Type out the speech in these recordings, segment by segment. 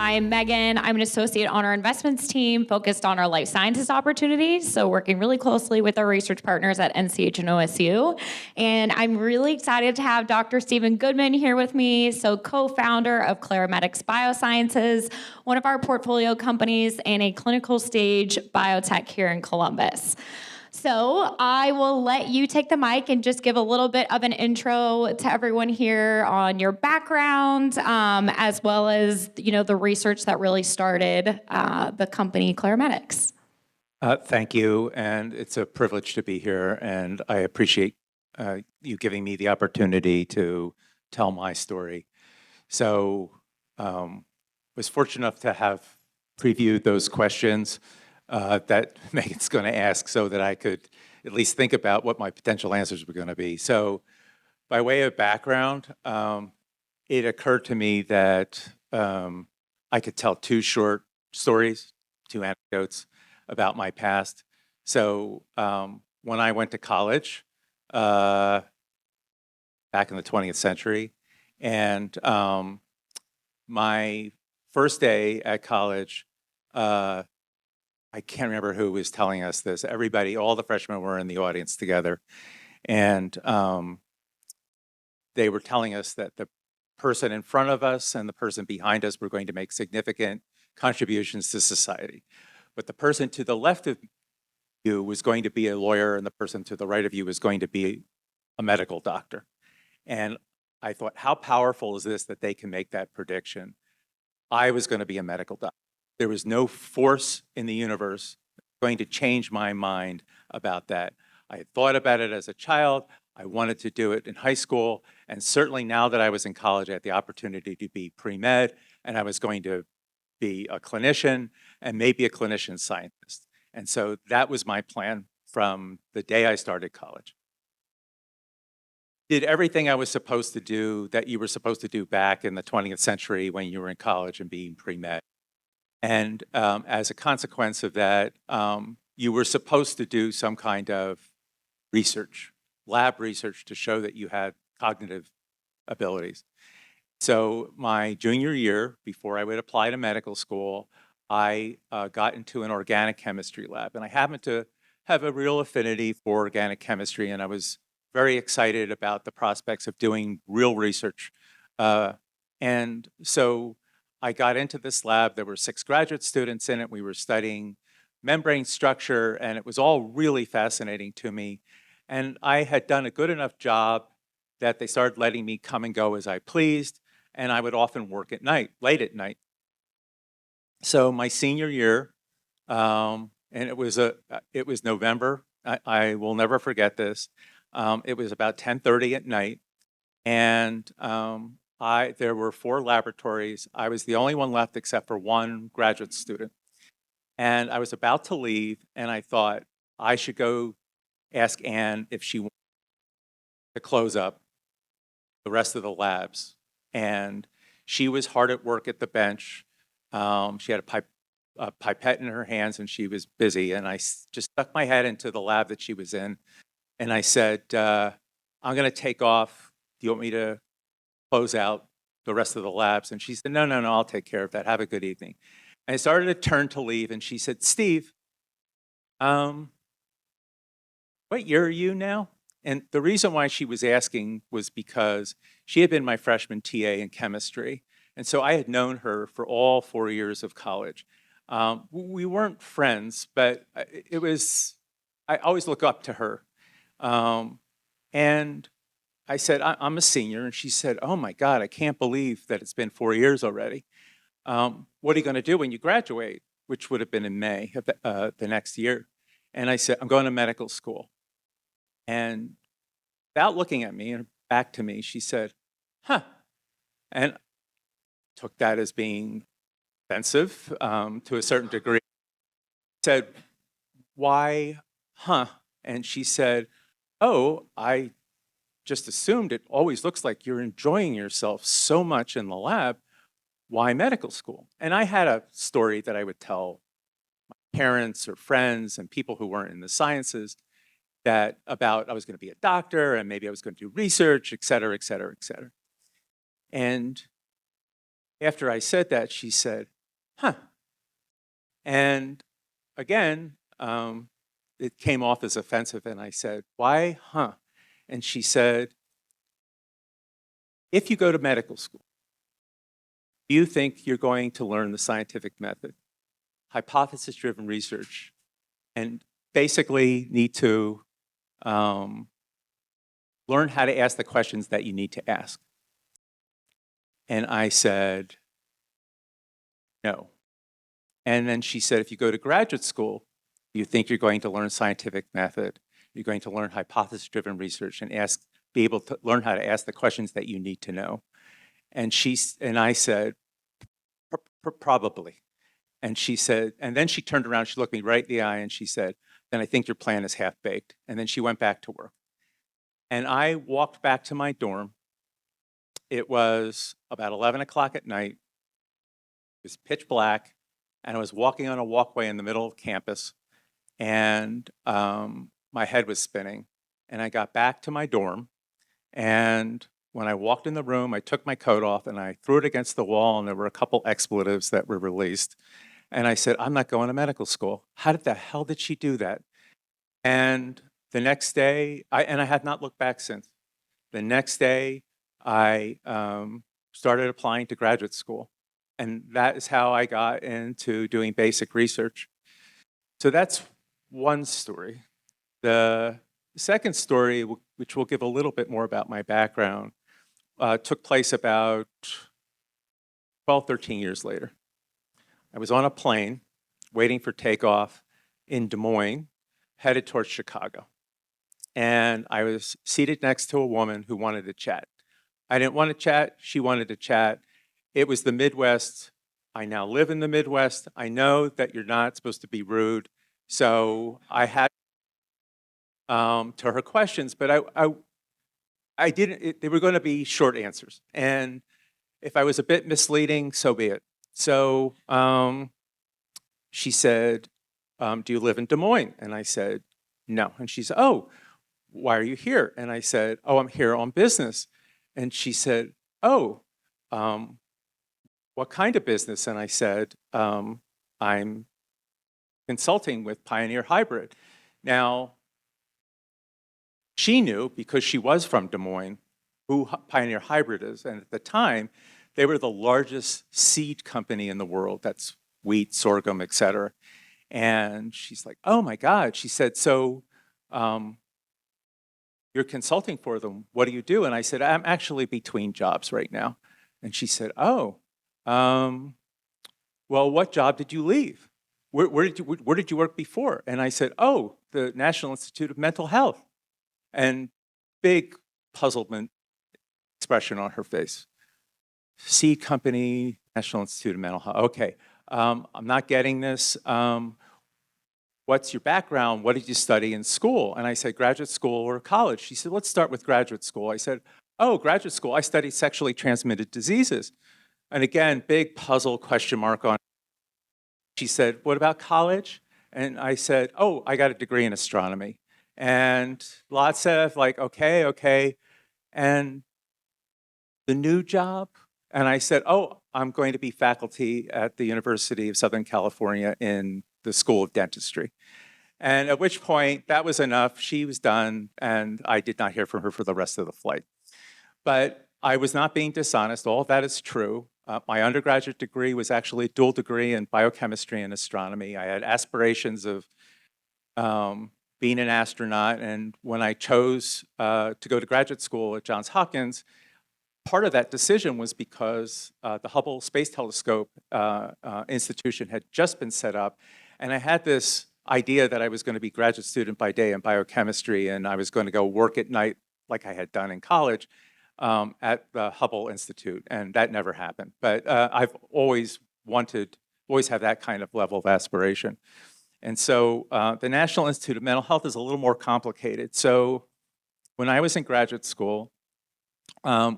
I'm Megan. I'm an associate on our investments team focused on our life sciences opportunities, so working really closely with our research partners at NCH and OSU. And I'm really excited to have Dr. Stephen Goodman here with me, so co-founder of Clarametyx Biosciences, one of our portfolio companies and a clinical stage biotech here in Columbus. So I will let you take the mic and just give a little bit of an intro to everyone here on your background, as well as the research that really started the company Clarametyx. Thank you, and it's a privilege to be here, and I appreciate you giving me the opportunity to tell my story. So, was fortunate enough to have previewed those questions that Megan's going to ask so that I could at least think about what my potential answers were going to be. So by way of background, it occurred to me that I could tell two short stories, two anecdotes about my past. So when I went to college back in the 20th century, and my first day at college, I can't remember who was telling us this. Everybody, all the freshmen were in the audience together. And they were telling us that the person in front of us and the person behind us were going to make significant contributions to society. But the person to the left of you was going to be a lawyer, and the person to the right of you was going to be a medical doctor. And I thought, how powerful is this that they can make that prediction? I was going to be a medical doctor. There was no force in the universe going to change my mind about that. I had thought about it as a child. I wanted to do it in high school. And certainly now that I was in college, I had the opportunity to be pre-med, and I was going to be a clinician and maybe a clinician scientist. And so that was my plan from the day I started college. Did everything I was supposed to do that you were supposed to do back in the 20th century when you were in college and being pre-med. And as a consequence of that, you were supposed to do some kind of research, lab research, to show that you had cognitive abilities. So my junior year, before I would apply to medical school, I got into an organic chemistry lab. And I happened to have a real affinity for organic chemistry, and I was very excited about the prospects of doing real research. And so I got into this lab. There were 6 graduate students in it. We were studying membrane structure, and it was all really fascinating to me. And I had done a good enough job that they started letting me come and go as I pleased, and I would often work at night, late at night. So my senior year, and it was November. I will never forget this. It was about 10:30 at night, and there were 4 laboratories. I was the only one left except for one graduate student. And I was about to leave, and I thought I should go ask Anne if she wanted to close up the rest of the labs. And she was hard at work at the bench. She had a pipette in her hands, and she was busy. And I just stuck my head into the lab that she was in, and I said, I'm going to take off. Do you want me to close out the rest of the labs? And she said, no, I'll take care of that. Have a good evening. And I started to turn to leave, and she said, Steve, what year are you now? And the reason why she was asking was because she had been my freshman TA in chemistry. And so I had known her for all 4 years of college. We weren't friends, but I always look up to her. And I said, I'm a senior. And she said, oh my God, I can't believe that it's been 4 years already. What are you going to do when you graduate? Which would have been in May of the next year. And I said, I'm going to medical school. And without looking at me and back to me, she said, huh. And took that as being offensive to a certain degree. Said, why, huh? And she said, oh, I just assumed it always looks like you're enjoying yourself so much in the lab. Why medical school? And I had a story that I would tell my parents or friends and people who weren't in the sciences about I was going to be a doctor and maybe I was going to do research, et cetera, et cetera, et cetera. And after I said that, she said, huh. And again, it came off as offensive, and I said, why, huh? And she said, if you go to medical school, do you think you're going to learn the scientific method, hypothesis-driven research, and basically need to learn how to ask the questions that you need to ask? And I said, no. And then she said, if you go to graduate school, you think you're going to learn scientific method, you're going to learn hypothesis-driven research and be able to learn how to ask the questions that you need to know. And I said, probably. And she said, and then she turned around, she looked me right in the eye and she said, then I think your plan is half-baked. And then she went back to work. And I walked back to my dorm. It was about 11 o'clock at night. It was pitch black. And I was walking on a walkway in the middle of campus. And my head was spinning. And I got back to my dorm. And when I walked in the room, I took my coat off and I threw it against the wall. And there were a couple expletives that were released. And I said, I'm not going to medical school. How the hell did she do that? And the next day, I had not looked back since. The next day, I started applying to graduate school. And that is how I got into doing basic research. So that's one story. The second story, which will give a little bit more about my background, took place about 12, 13 years later. I was on a plane waiting for takeoff in Des Moines, headed towards Chicago. And I was seated next to a woman who wanted to chat. I didn't want to chat, she wanted to chat. It was the Midwest. I now live in the Midwest. I know that you're not supposed to be rude. So I had to her questions, but I didn't, they were going to be short answers. And if I was a bit misleading, so be it. So she said, do you live in Des Moines? And I said, no. And she said, oh, why are you here? And I said, oh, I'm here on business. And she said, oh, what kind of business? And I said, I'm consulting with Pioneer Hybrid. Now, she knew, because she was from Des Moines, who Pioneer Hybrid is. And at the time, they were the largest seed company in the world. That's wheat, sorghum, et cetera. And she's like, oh my God. She said, so you're consulting for them. What do you do? And I said, I'm actually between jobs right now. And she said, oh, well, what job did you leave? Where did you work before? And I said, oh, the National Institute of Mental Health. And big puzzlement expression on her face. Seed company, National Institute of Mental Health. Okay, I'm not getting this. What's your background? What did you study in school? And I said, graduate school or college. She said, let's start with graduate school. I said, oh, graduate school. I studied sexually transmitted diseases. And again, big puzzle question mark on. She said, what about college? And I said, oh, I got a degree in astronomy. And lots of like, okay. And the new job? And I said, oh, I'm going to be faculty at the University of Southern California in the School of Dentistry. And at which point, that was enough. She was done, and I did not hear from her for the rest of the flight. But I was not being dishonest. All of that is true. My undergraduate degree was actually a dual degree in biochemistry and astronomy. I had aspirations of being an astronaut, and when I chose to go to graduate school at Johns Hopkins, part of that decision was because the Hubble Space Telescope institution had just been set up, and I had this idea that I was going to be graduate student by day in biochemistry, and I was going to go work at night like I had done in college at the Hubble Institute, and that never happened. But I've always have that kind of level of aspiration. And so the National Institute of Mental Health is a little more complicated. So when I was in graduate school,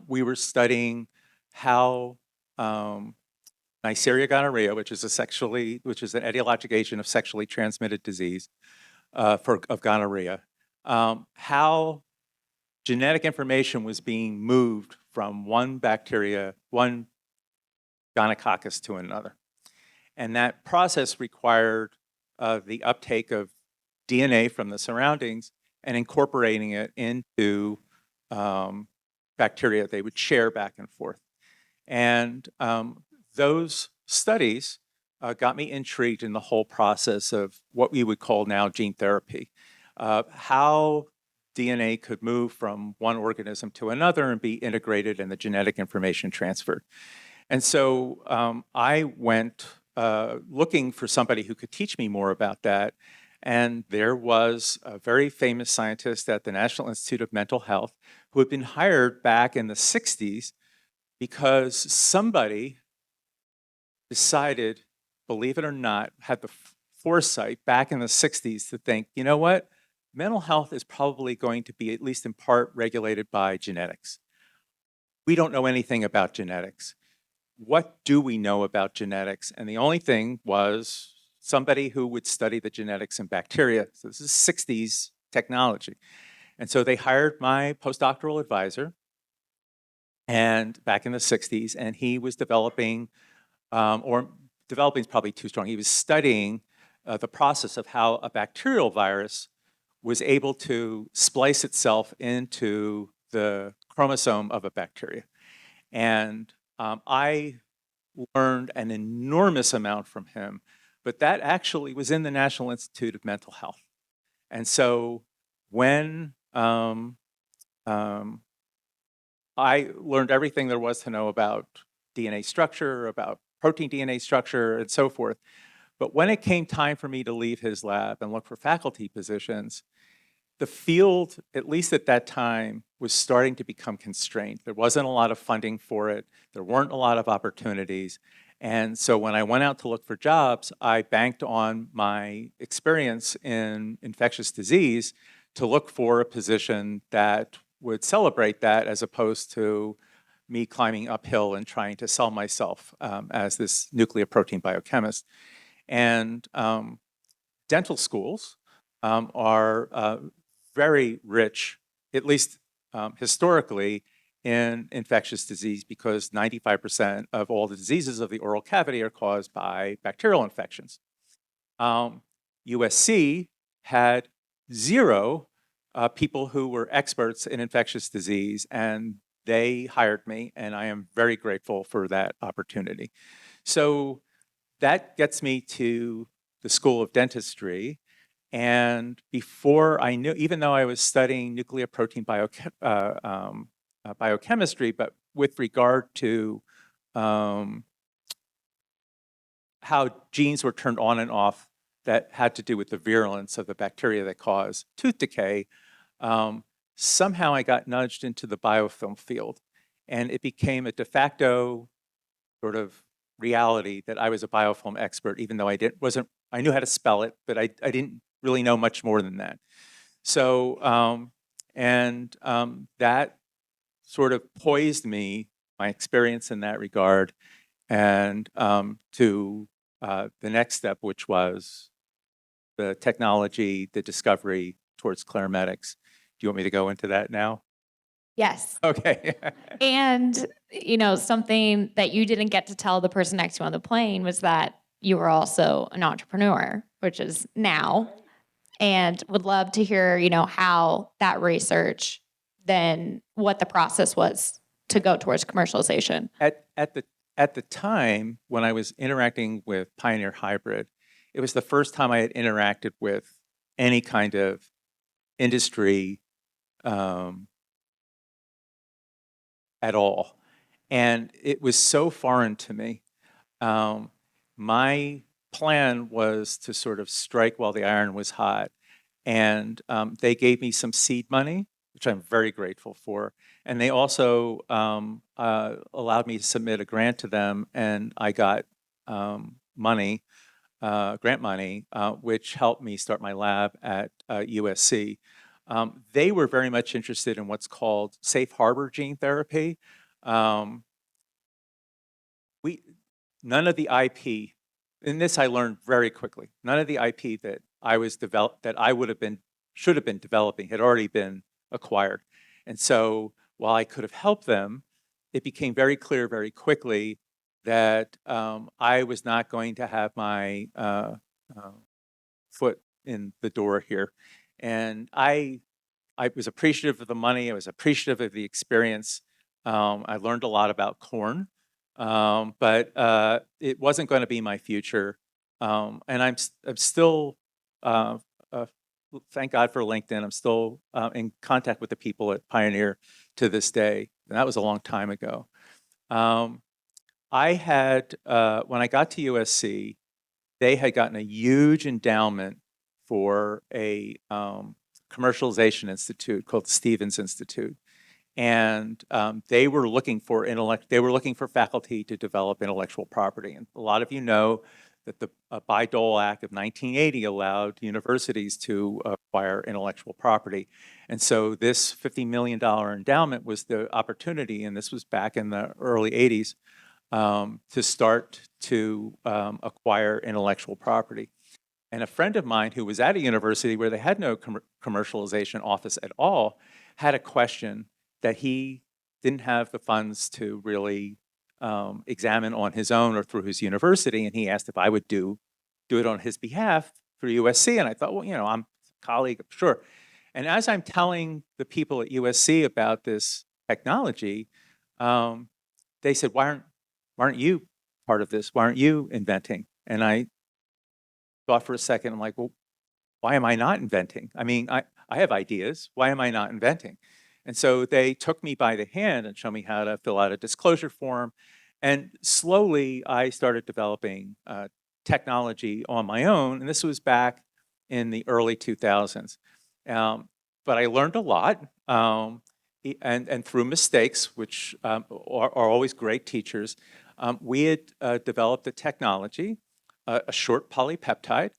we were studying how Neisseria gonorrhea, which is an etiologic agent of sexually transmitted disease of gonorrhea, how genetic information was being moved from one bacteria, one gonococcus to another. And that process required the uptake of DNA from the surroundings and incorporating it into bacteria they would share back and forth. And those studies got me intrigued in the whole process of what we would call now gene therapy. How DNA could move from one organism to another and be integrated and the genetic information transferred. And so I went looking for somebody who could teach me more about that. And there was a very famous scientist at the National Institute of Mental Health who had been hired back in the 60s because somebody decided, believe it or not, had the foresight back in the 60s to think, you know what? Mental health is probably going to be, at least in part, regulated by genetics. We don't know anything about genetics. What do we know about genetics? And the only thing was somebody who would study the genetics in bacteria. So this is 60s technology. And so they hired my postdoctoral advisor and back in the 60s, and he was developing, or developing is probably too strong, he was studying the process of how a bacterial virus was able to splice itself into the chromosome of a bacteria. And I learned an enormous amount from him, but that actually was in the National Institute of Mental Health. And so when I learned everything there was to know about DNA structure, about protein DNA structure, and so forth. But when it came time for me to leave his lab and look for faculty positions, the field, at least at that time, was starting to become constrained. There wasn't a lot of funding for it. There weren't a lot of opportunities. And so when I went out to look for jobs, I banked on my experience in infectious disease to look for a position that would celebrate that, as opposed to me climbing uphill and trying to sell myself as this nuclear protein biochemist. And dental schools are very rich, at least historically, in infectious disease, because 95% of all the diseases of the oral cavity are caused by bacterial infections. USC had zero people who were experts in infectious disease, and they hired me, and I am very grateful for that opportunity. So that gets me to the School of Dentistry. And before I knew, even though I was studying nuclear protein biochemistry, but with regard to how genes were turned on and off that had to do with the virulence of the bacteria that cause tooth decay, somehow I got nudged into the biofilm field. And it became a de facto sort of reality that I was a biofilm expert, even though I knew how to spell it, but I didn't really know much more than that. So, that sort of poised me, my experience in that regard, and to the next step, which was the technology, the discovery towards Clarametyx. Do you want me to go into that now? Yes. Okay. And, something that you didn't get to tell the person next to you on the plane was that you were also an entrepreneur, which is now, and would love to hear, how that research, then what the process was to go towards commercialization. At the time when I was interacting with Pioneer Hybrid, it was the first time I had interacted with any kind of industry at all. And it was so foreign to me. My plan was to sort of strike while the iron was hot. And they gave me some seed money, which I'm very grateful for. And they also allowed me to submit a grant to them, and I got money, grant money, which helped me start my lab at USC. They were very much interested in what's called safe harbor gene therapy. None of the IP, and this I learned very quickly, none of the IP that I should have been developing had already been acquired. And so while I could have helped them, it became very clear very quickly that I was not going to have my foot in the door here. And I was appreciative of the money. I was appreciative of the experience. I learned a lot about corn, but it wasn't going to be my future. And I'm still, uh, uh, thank God for LinkedIn. I'm still in contact with the people at Pioneer to this day. And that was a long time ago. I had, when I got to USC, they had gotten a huge endowment for a commercialization institute called the Stevens Institute. And they were looking for faculty to develop intellectual property. And a lot of you know that the Bayh-Dole Act of 1980 allowed universities to acquire intellectual property. And so this $50 million endowment was the opportunity, and this was back in the early 80s, to start to acquire intellectual property. And a friend of mine who was at a university where they had no commercialization office at all had a question that he didn't have the funds to really examine on his own or through his university. And he asked if I would do it on his behalf through USC. And I thought, well, I'm a colleague, sure. And as I'm telling the people at USC about this technology, they said, why aren't you part of this? Why aren't you inventing? And I thought for a second, I'm like, well, why am I not inventing? I mean, I have ideas. Why am I not inventing? And so they took me by the hand and showed me how to fill out a disclosure form. And slowly I started developing technology on my own. And this was back in the early 2000s. But I learned a lot. And through mistakes, which are always great teachers, we had developed a technology, a short polypeptide,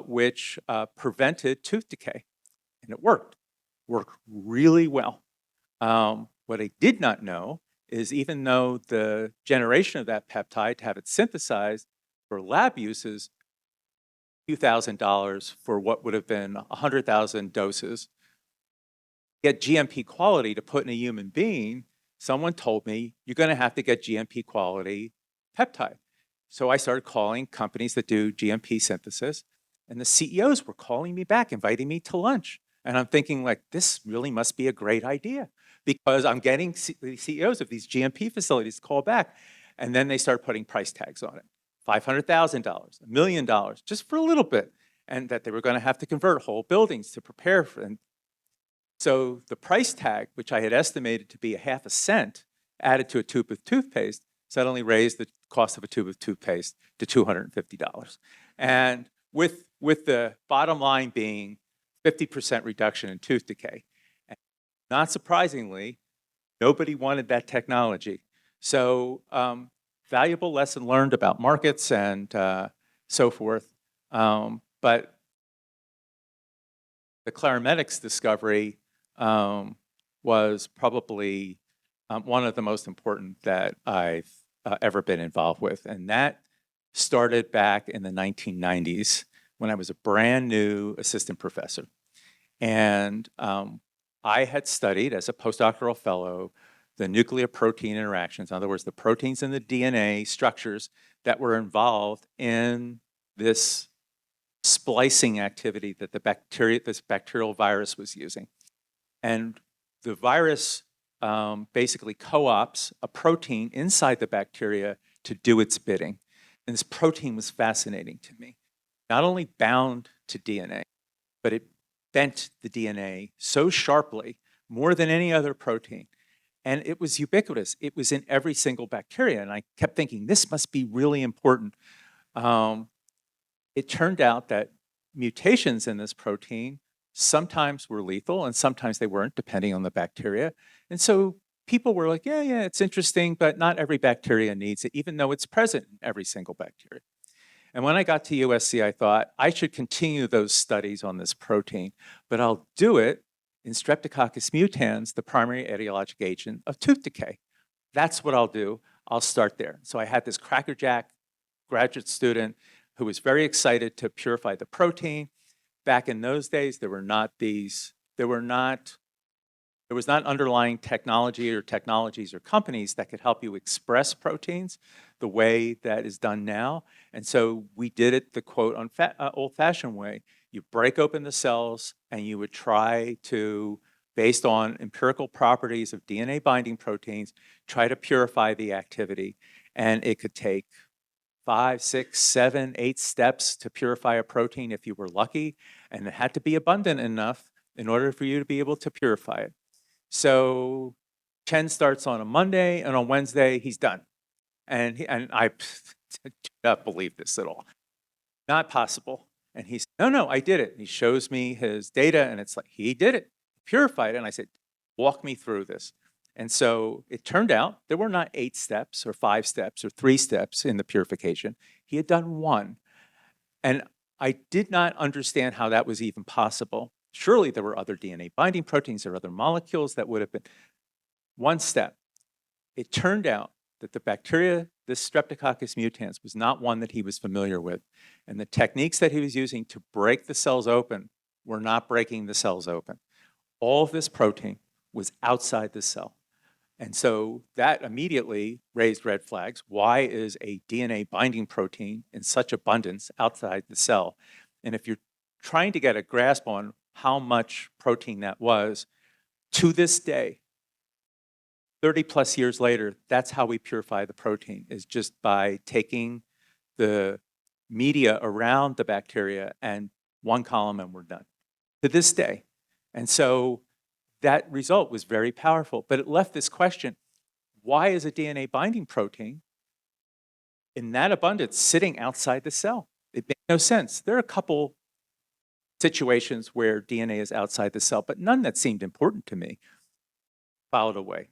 which prevented tooth decay. And it worked really well. What I did not know is even though the generation of that peptide to have it synthesized for lab uses, a few $1,000 for what would have been 100,000 doses, get GMP quality to put in a human being, someone told me, you're going to have to get GMP quality peptide. So I started calling companies that do GMP synthesis, and the CEOs were calling me back, inviting me to lunch. And I'm thinking, like, this really must be a great idea because I'm getting the CEOs of these GMP facilities to call back. And then they start putting price tags on it, $500,000, $1 million, just for a little bit, and that they were going to have to convert whole buildings to prepare for it. So the price tag, which I had estimated to be a half a cent, added to a tube of toothpaste, suddenly raised the cost of a tube of toothpaste to $250. And with the bottom line being 50% reduction in tooth decay. And not surprisingly, nobody wanted that technology. So valuable lesson learned about markets and so forth. But the Clarametyx discovery was probably one of the most important that I've ever been involved with. And that started back in the 1990s when I was a brand new assistant professor. And I had studied as a postdoctoral fellow the nuclear protein interactions, in other words, the proteins in the DNA structures that were involved in this splicing activity that this bacterial virus was using. And the virus basically co-opts a protein inside the bacteria to do its bidding. And this protein was fascinating to me. Not only bound to DNA, but it bent the DNA so sharply, more than any other protein. And it was ubiquitous. It was in every single bacteria. And I kept thinking, this must be really important. It turned out that mutations in this protein sometimes were lethal and sometimes they weren't, depending on the bacteria. And so people were like, yeah, it's interesting, but not every bacteria needs it, even though it's present in every single bacteria. And when I got to USC, I thought I should continue those studies on this protein, but I'll do it in Streptococcus mutans, the primary etiologic agent of tooth decay. That's what I'll do. I'll start there. So I had this crackerjack graduate student who was very excited to purify the protein. Back in those days, there was not underlying technology or technologies or companies that could help you express proteins. the way that is done now. And so we did it the quote old-fashioned way. You break open the cells and you would try to, based on empirical properties of DNA binding proteins, try to purify the activity. And it could take 5, 6, 7, 8 steps to purify a protein if you were lucky, and it had to be abundant enough in order for you to be able to purify it. So Chen starts on a Monday, and on Wednesday, he's done. And I do not believe this at all. Not possible. And he said, no, I did it. And he shows me his data, and it's like, he did it, purified it. And I said, walk me through this. And so it turned out there were not 8 steps or 5 steps or 3 steps in the purification. He had done 1. And I did not understand how that was even possible. Surely there were other DNA binding proteins or other molecules that would have been 1 step. It turned out that the bacteria, this Streptococcus mutans, was not one that he was familiar with. And the techniques that he was using to break the cells open were not breaking the cells open. All of this protein was outside the cell. And so that immediately raised red flags. Why is a DNA binding protein in such abundance outside the cell? And if you're trying to get a grasp on how much protein that was, to this day, 30 plus years later, that's how we purify the protein, is just by taking the media around the bacteria and 1 column and we're done. To this day. And so that result was very powerful, but it left this question: why is a DNA binding protein in that abundance sitting outside the cell? It made no sense. There are a couple situations where DNA is outside the cell, but none that seemed important to me. Filed away.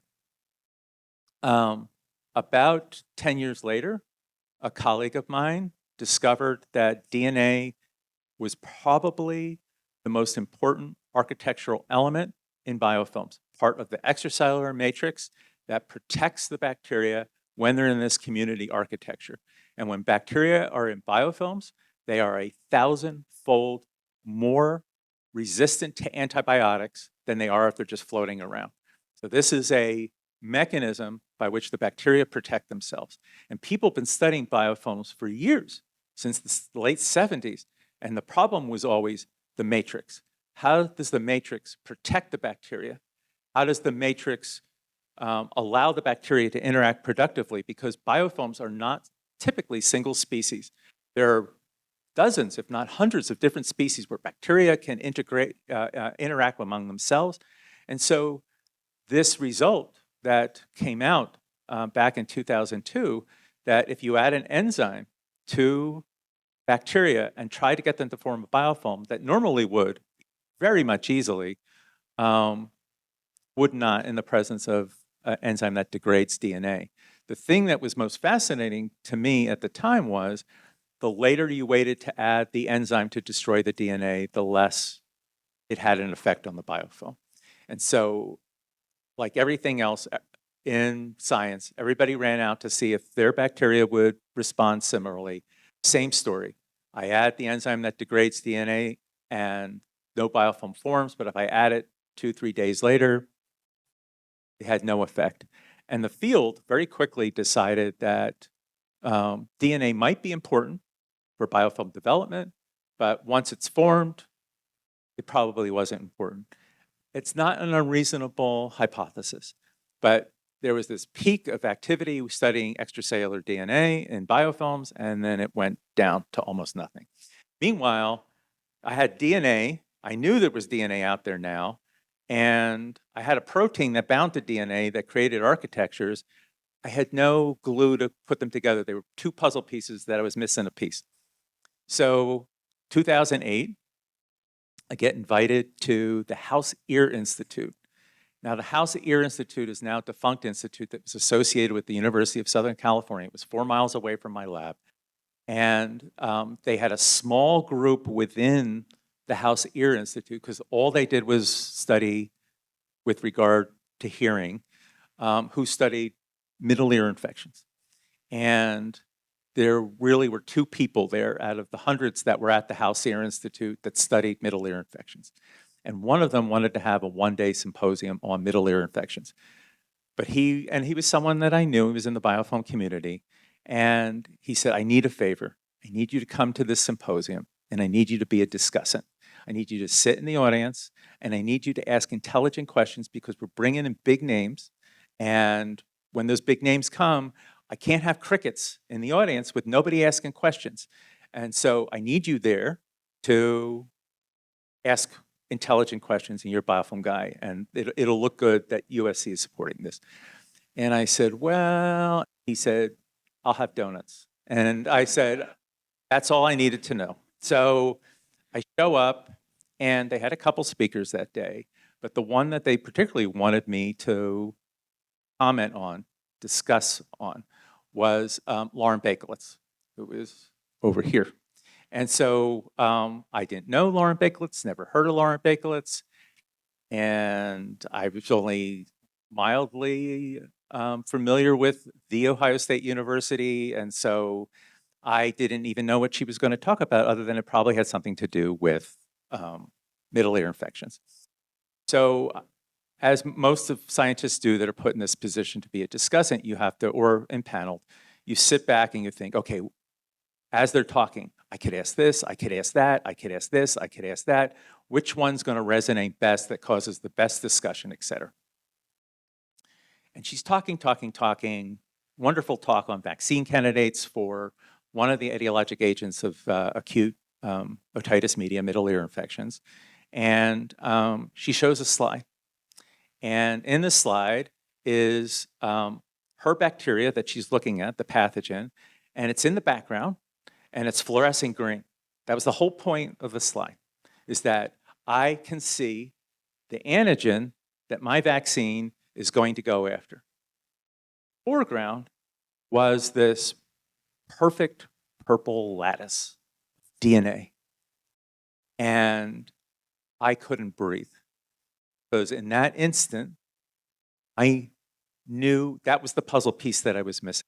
About 10 years later, a colleague of mine discovered that DNA was probably the most important architectural element in biofilms, part of the extracellular matrix that protects the bacteria when they're in this community architecture. And when bacteria are in biofilms, they are 1,000-fold more resistant to antibiotics than they are if they're just floating around. So this is a mechanism by which the bacteria protect themselves. And people have been studying biofilms for years, since the late 70s. And the problem was always the matrix. How does the matrix protect the bacteria? How does the matrix allow the bacteria to interact productively? Because biofilms are not typically single species. There are dozens, if not hundreds, of different species where bacteria can interact among themselves. And so this result that came out back in 2002, that if you add an enzyme to bacteria and try to get them to form a biofilm that normally would very much easily, would not in the presence of an enzyme that degrades DNA. The thing that was most fascinating to me at the time was the later you waited to add the enzyme to destroy the DNA, the less it had an effect on the biofilm. And so, like everything else in science, everybody ran out to see if their bacteria would respond similarly. Same story. I add the enzyme that degrades DNA and no biofilm forms, but if I add it 2-3 days later, it had no effect. And the field very quickly decided that DNA might be important for biofilm development, but once it's formed, it probably wasn't important. It's not an unreasonable hypothesis, but there was this peak of activity studying extracellular DNA in biofilms, and then it went down to almost nothing. Meanwhile, I had DNA. I knew there was DNA out there now, and I had a protein that bound to DNA that created architectures. I had no glue to put them together. They were 2 puzzle pieces that I was missing a piece. So 2008, I get invited to the House Ear Institute. Now, the House Ear Institute is now a defunct institute that was associated with the University of Southern California. It was 4 miles away from my lab. And they had a small group within the House Ear Institute, because all they did was study with regard to hearing, who studied middle ear infections. And there really were 2 people there out of the hundreds that were at the House Ear Institute that studied middle ear infections. And one of them wanted to have a 1-day symposium on middle ear infections. But he was someone that I knew. He was in the biofilm community. And he said, I need a favor. I need you to come to this symposium, and I need you to be a discussant. I need you to sit in the audience, and I need you to ask intelligent questions because we're bringing in big names. And when those big names come, I can't have crickets in the audience with nobody asking questions. And so I need you there to ask intelligent questions, and you're a biofilm guy, and it'll look good that USC is supporting this. And I said, well, he said, I'll have donuts. And I said, that's all I needed to know. So I show up, and they had a couple speakers that day, but the one that they particularly wanted me to comment on, discuss on, was Lauren Bakelitz, who was over here. And so I didn't know Lauren Bakelitz, never heard of Lauren Bakelitz, and I was only mildly familiar with The Ohio State University, and so I didn't even know what she was going to talk about, other than it probably had something to do with middle ear infections. So as most of scientists do that are put in this position to be a discussant, you have to, or impaneled, you sit back and you think, okay, as they're talking, I could ask this, I could ask that, I could ask this, I could ask that. Which one's going to resonate best that causes the best discussion, et cetera. And she's talking, wonderful talk on vaccine candidates for one of the etiologic agents of acute otitis media, middle ear infections. And she shows a slide. And in the slide is her bacteria that she's looking at, the pathogen, and it's in the background, and it's fluorescent green. That was the whole point of the slide, is that I can see the antigen that my vaccine is going to go after. Foreground was this perfect purple lattice DNA. And I couldn't breathe. Because in that instant, I knew that was the puzzle piece that I was missing.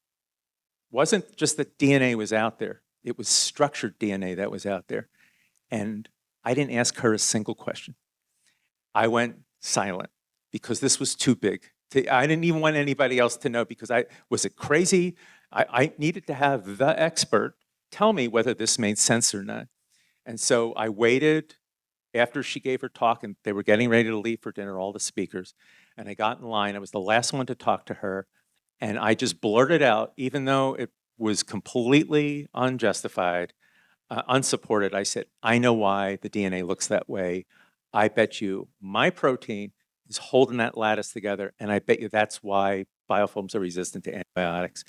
It wasn't just that DNA was out there. It was structured DNA that was out there. And I didn't ask her a single question. I went silent because this was too big. I didn't even want anybody else to know, because was it crazy? I needed to have the expert tell me whether this made sense or not. And so I waited after she gave her talk, and they were getting ready to leave for dinner, all the speakers. And I got in line. I was the last one to talk to her. And I just blurted out, even though it was completely unjustified, unsupported. I said, I know why the DNA looks that way. I bet you my protein is holding that lattice together, and I bet you that's why biofilms are resistant to antibiotics.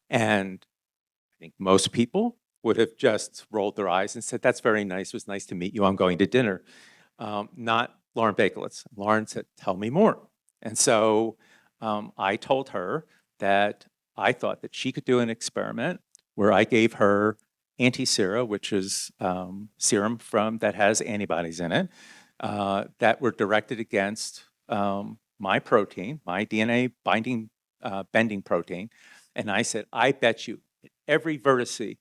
And I think most people would have just rolled their eyes and said, that's very nice. It was nice to meet you. I'm going to dinner. Not Lauren Bakelitz. Lauren said, tell me more. And so I told her that I thought that she could do an experiment where I gave her anti-sera, which is serum that has antibodies in it, that were directed against my protein, my DNA bending protein. And I said, I bet you every vertice,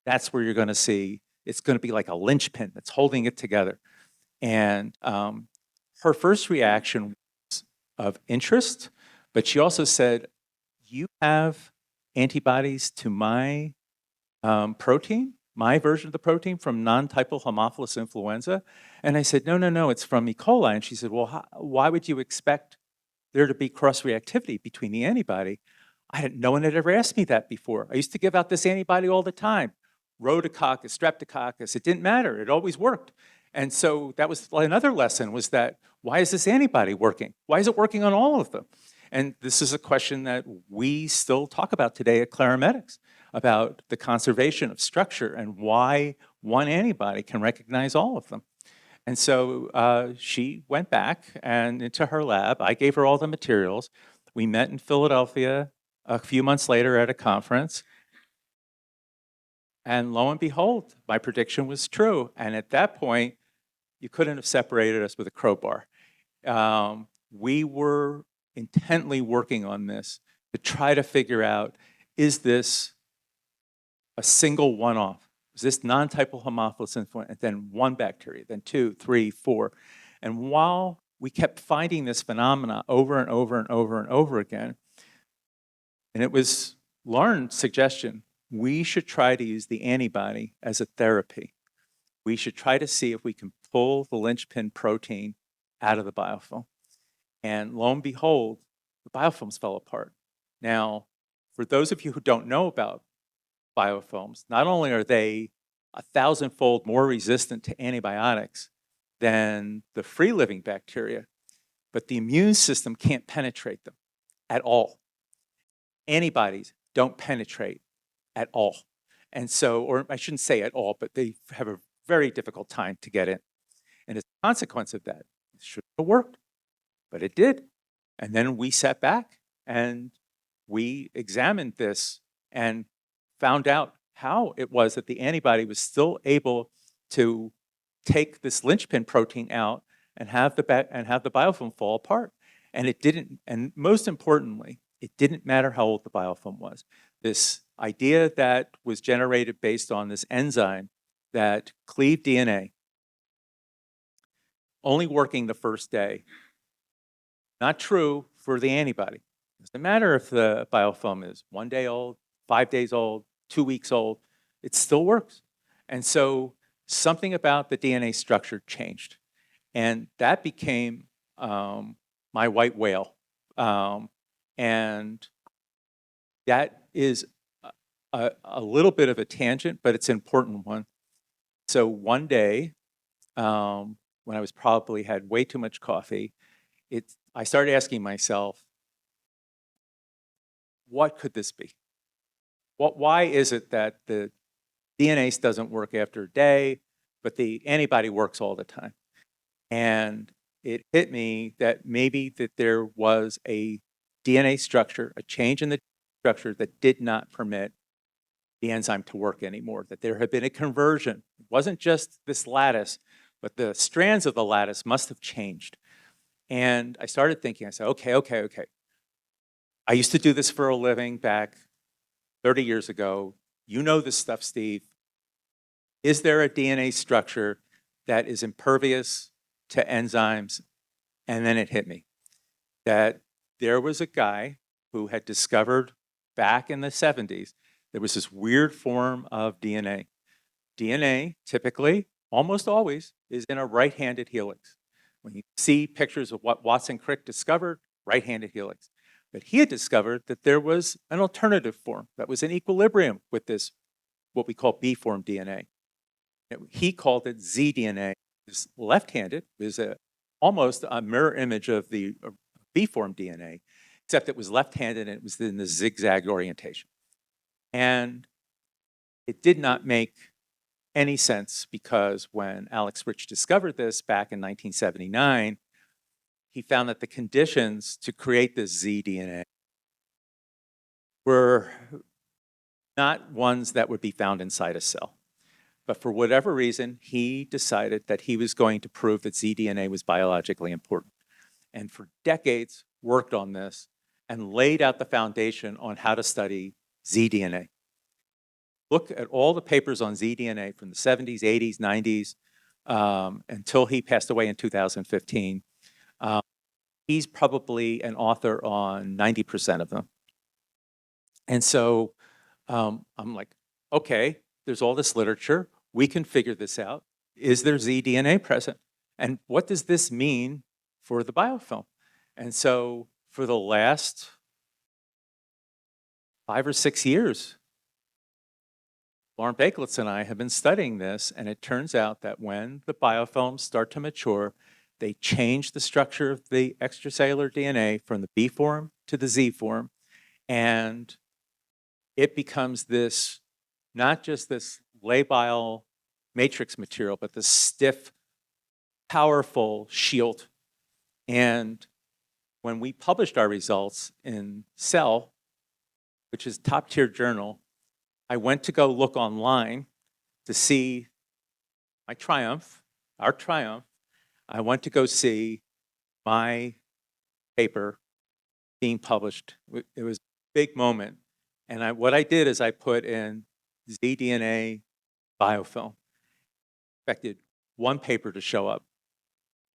that's where you're going to see, it's going to be like a linchpin that's holding it together. And her first reaction was of interest, but she also said, you have antibodies to my protein, my version of the protein from non-typal Haemophilus influenza? And I said, no, it's from E. coli. And she said, well, why would you expect there to be cross-reactivity between the antibody? No one had ever asked me that before. I used to give out this antibody all the time. Rhodococcus, streptococcus, it didn't matter. It always worked. And so that was another lesson, was that, why is this antibody working? Why is it working on all of them? And this is a question that we still talk about today at Clarametyx, about the conservation of structure and why one antibody can recognize all of them. And so she went back and into her lab. I gave her all the materials. We met in Philadelphia a few months later at a conference. And lo and behold, my prediction was true. And at that point, you couldn't have separated us with a crowbar. We were intently working on this to try to figure out, is this a single one-off? Is this non-typal Haemophilus influenza, and then one bacteria, then 2, 3, 4. And while we kept finding this phenomena over and over and over and over again, and it was Lauren's suggestion, we should try to use the antibody as a therapy. We should try to see if we can pull the linchpin protein out of the biofilm. And lo and behold, the biofilms fell apart. Now, for those of you who don't know about biofilms, not only are they 1,000-fold more resistant to antibiotics than the free-living bacteria, but the immune system can't penetrate them at all. Antibodies don't penetrate at all. And so, or I shouldn't say at all, but they have a very difficult time to get in. And as a consequence of that, it should have worked, but it did. And then we sat back and we examined this and found out how it was that the antibody was still able to take this linchpin protein out and have the biofilm fall apart. And it didn't, and most importantly, it didn't matter how old the biofilm was. This idea that was generated based on this enzyme that cleaved DNA, only working the first day, not true for the antibody. It doesn't matter if the biofilm is 1 day old, 5 days old, 2 weeks old, it still works. And so something about the DNA structure changed. And that became my white whale. And that is a little bit of a tangent, but it's an important one. So one day, when I was probably had way too much coffee, I started asking myself, what could this be? Why is it that the DNase doesn't work after a day, but the antibody works all the time? And it hit me that maybe that there was a DNA structure, a change in the structure that did not permit the enzyme to work anymore, that there had been a conversion. It wasn't just this lattice, but the strands of the lattice must have changed. And I started thinking, I said, okay. I used to do this for a living back 30 years ago. You know this stuff, Steve. Is there a DNA structure that is impervious to enzymes? And then it hit me that there was a guy who had discovered back in the 70s, there was this weird form of DNA. DNA typically, almost always, is in a right-handed helix. When you see pictures of what Watson Crick discovered, right-handed helix. But he had discovered that there was an alternative form that was in equilibrium with this, what we call B-form DNA. He called it zDNA. It's left-handed. It was almost a mirror image of the B-form DNA, except it was left-handed and it was in the zigzag orientation. And it did not make any sense because when Alex Rich discovered this back in 1979, he found that the conditions to create this zDNA were not ones that would be found inside a cell. But for whatever reason, he decided that he was going to prove that zDNA was biologically important. And for decades, worked on this and laid out the foundation on how to study zDNA. Look at all the papers on zDNA from the 70s, 80s, 90s, until he passed away in 2015. He's probably an author on 90% of them. And so I'm like, okay, there's all this literature. We can figure this out. Is there zDNA present? And what does this mean for the biofilm? And so for the last 5 or 6 years, Lauren Bakelitz and I have been studying this, and it turns out that when the biofilms start to mature, they change the structure of the extracellular DNA from the B form to the Z form, and it becomes this, not just this labile matrix material, but this stiff, powerful shield. And when we published our results in Cell, which is a top-tier journal, I went to go look online to see my triumph, our triumph. I went to go see my paper being published. It was a big moment. And what I did is I put in zDNA biofilm. Expected one paper to show up,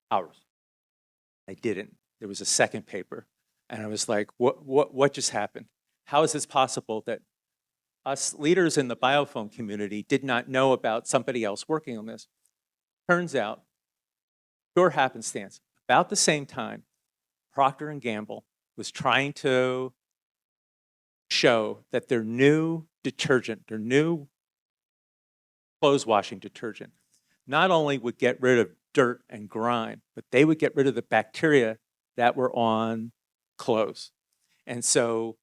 ours. I didn't. There was a second paper. And I was like, what just happened? how is this possible that us leaders in the biofilm community did not know about somebody else working on this? Turns out, pure happenstance, about the same time, Procter & Gamble was trying to show that their new detergent, their new clothes washing detergent, not only would get rid of dirt and grime, but they would get rid of the bacteria that were on clothes. And so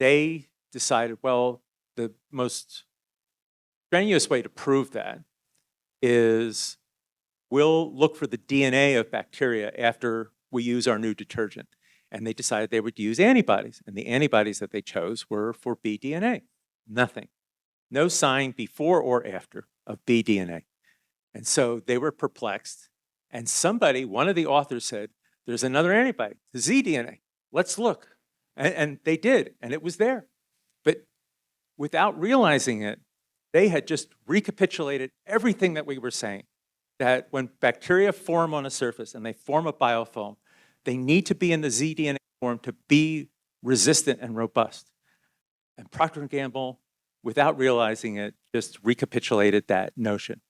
they decided, well, the most strenuous way to prove that is we'll look for the DNA of bacteria after we use our new detergent. And they decided they would use antibodies. And the antibodies that they chose were for bDNA. Nothing. No sign before or after of bDNA. And so they were perplexed. And somebody, one of the authors said, there's another antibody, the zDNA. Let's look. And they did, and it was there. But without realizing it, they had just recapitulated everything that we were saying, that when bacteria form on a surface and they form a biofilm, they need to be in the zDNA form to be resistant and robust. And Procter & Gamble, without realizing it, just recapitulated that notion.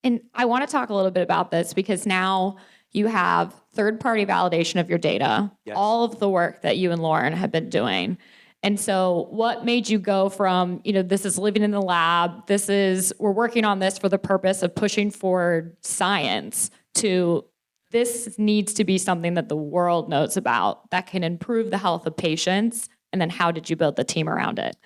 And I want to talk a little bit about this because now you have third-party validation of your data, Yes. all of the work that you and Lauren have been doing. And so what made you go from, this is living in the lab, we're working on this for the purpose of pushing forward science, to this needs to be something that the world knows about that can improve the health of patients? And then how did you build the team around it?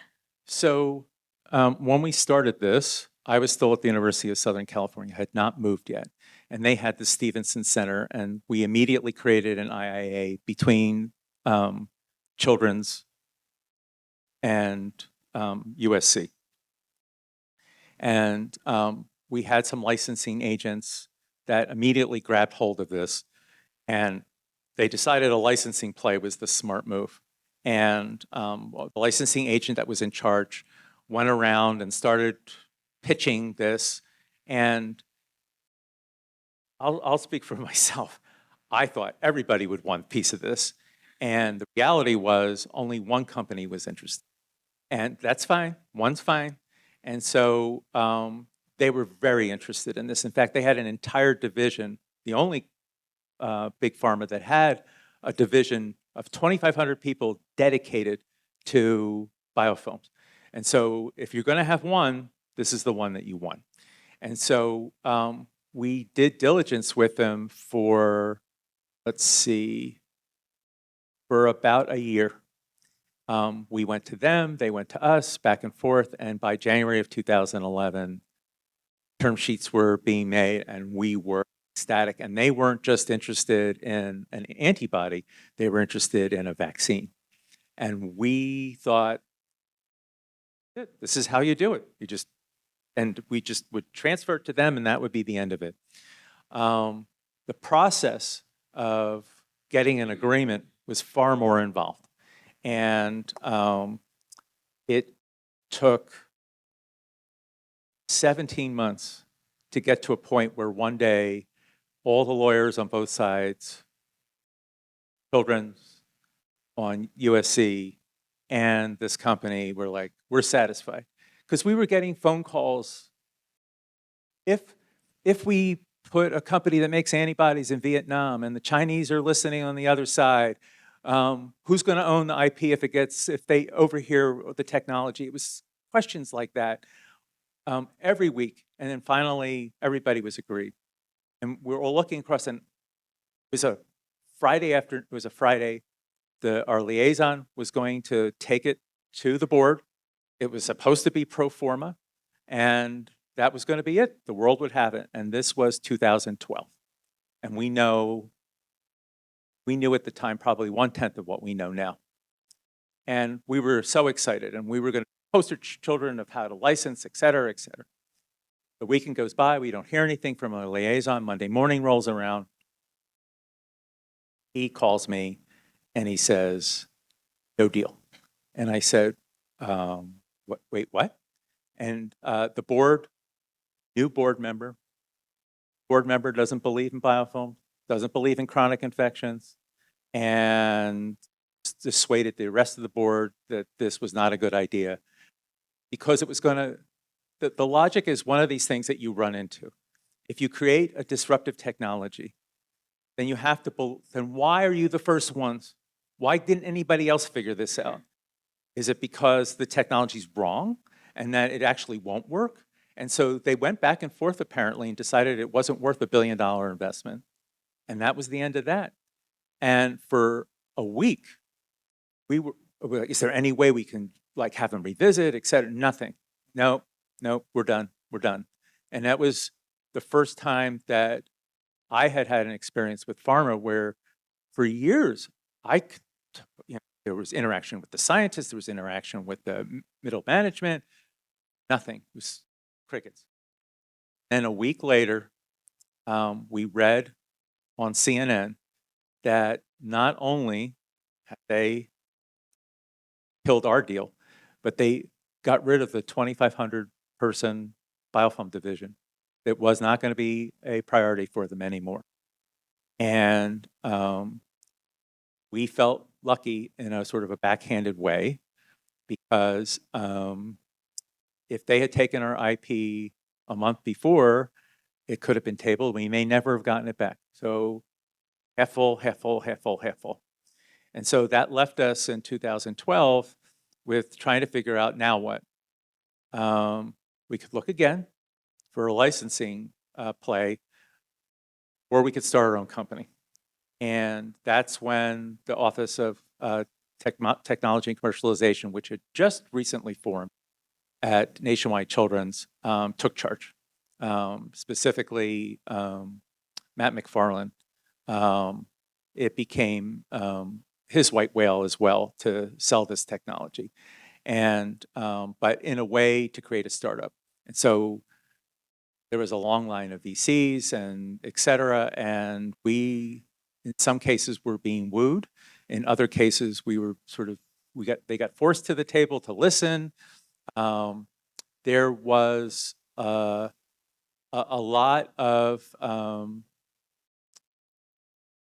So when we started this, I was still at the University of Southern California, had not moved yet. And they had the Stevenson Center, and we immediately created an IIA between Children's and USC. And we had some licensing agents that immediately grabbed hold of this, and they decided a licensing play was the smart move. And the licensing agent that was in charge went around and started pitching this, and I'll speak for myself. I thought everybody would want a piece of this, and the reality was only one company was interested. And that's fine, one's fine. And so they were very interested in this. In fact, they had an entire division, the only big pharma that had a division of 2,500 people dedicated to biofilms. And so if you're gonna have one, this is the one that you want. And so we did diligence with them for, for about a year. We went to them, they went to us, back and forth, and by January of 2011, term sheets were being made and we were ecstatic. And they weren't just interested in an antibody, they were interested in a vaccine. And we thought, this is how you do it. We just would transfer it to them and that would be the end of it. The process of getting an agreement was far more involved. And it took 17 months to get to a point where one day all the lawyers on both sides, Children's, on USC, and this company were like, we're satisfied. Because we were getting phone calls. If we put a company that makes antibodies in Vietnam and the Chinese are listening on the other side, who's going to own the IP if they overhear the technology? It was questions like that every week. And then finally, everybody was agreed. And we're all looking across, and it was a Friday. Our liaison was going to take it to the board. It was supposed to be pro forma, and that was going to be it. The world would have it. And this was 2012. And we knew at the time probably 1/10 of what we know now. And we were so excited, and we were going to poster children of how to license, et cetera, et cetera. The weekend goes by, we don't hear anything from a liaison. Monday morning rolls around. He calls me and he says, no deal. And I said, wait, what? And the board, new board member doesn't believe in biofilm, doesn't believe in chronic infections, and dissuaded the rest of the board that this was not a good idea because it was going to, the logic is one of these things that you run into. If you create a disruptive technology, then you have to, then why are you the first ones? Why didn't anybody else figure this out? Is it because the technology's wrong and that it actually won't work? And so they went back and forth apparently and decided it wasn't worth $1 billion investment. And that was the end of that. And for a week, we were like, is there any way we can like have them revisit, et cetera? Nothing. No, we're done. We're done. And that was the first time that I had an experience with pharma where for years, there was interaction with the scientists, there was interaction with the middle management, nothing. It was crickets. And a week later, we read on CNN that not only had they killed our deal, but they got rid of the 2,500 person biofilm division. It was not going to be a priority for them anymore. And we felt lucky in a sort of a backhanded way because if they had taken our IP a month before, it could have been tabled. We may never have gotten it back. So half full, half full, half full, half full. And so that left us in 2012 with trying to figure out now what. We could look again for a licensing play, or we could start our own company. And that's when the Office of Technology and Commercialization, which had just recently formed at Nationwide Children's, took charge. Specifically, Matt McFarland. It became his white whale as well to sell this technology. And but in a way to create a startup. And so there was a long line of VCs and et cetera, and we, in some cases, were being wooed. In other cases, we were sort of, they got forced to the table to listen. There was a lot of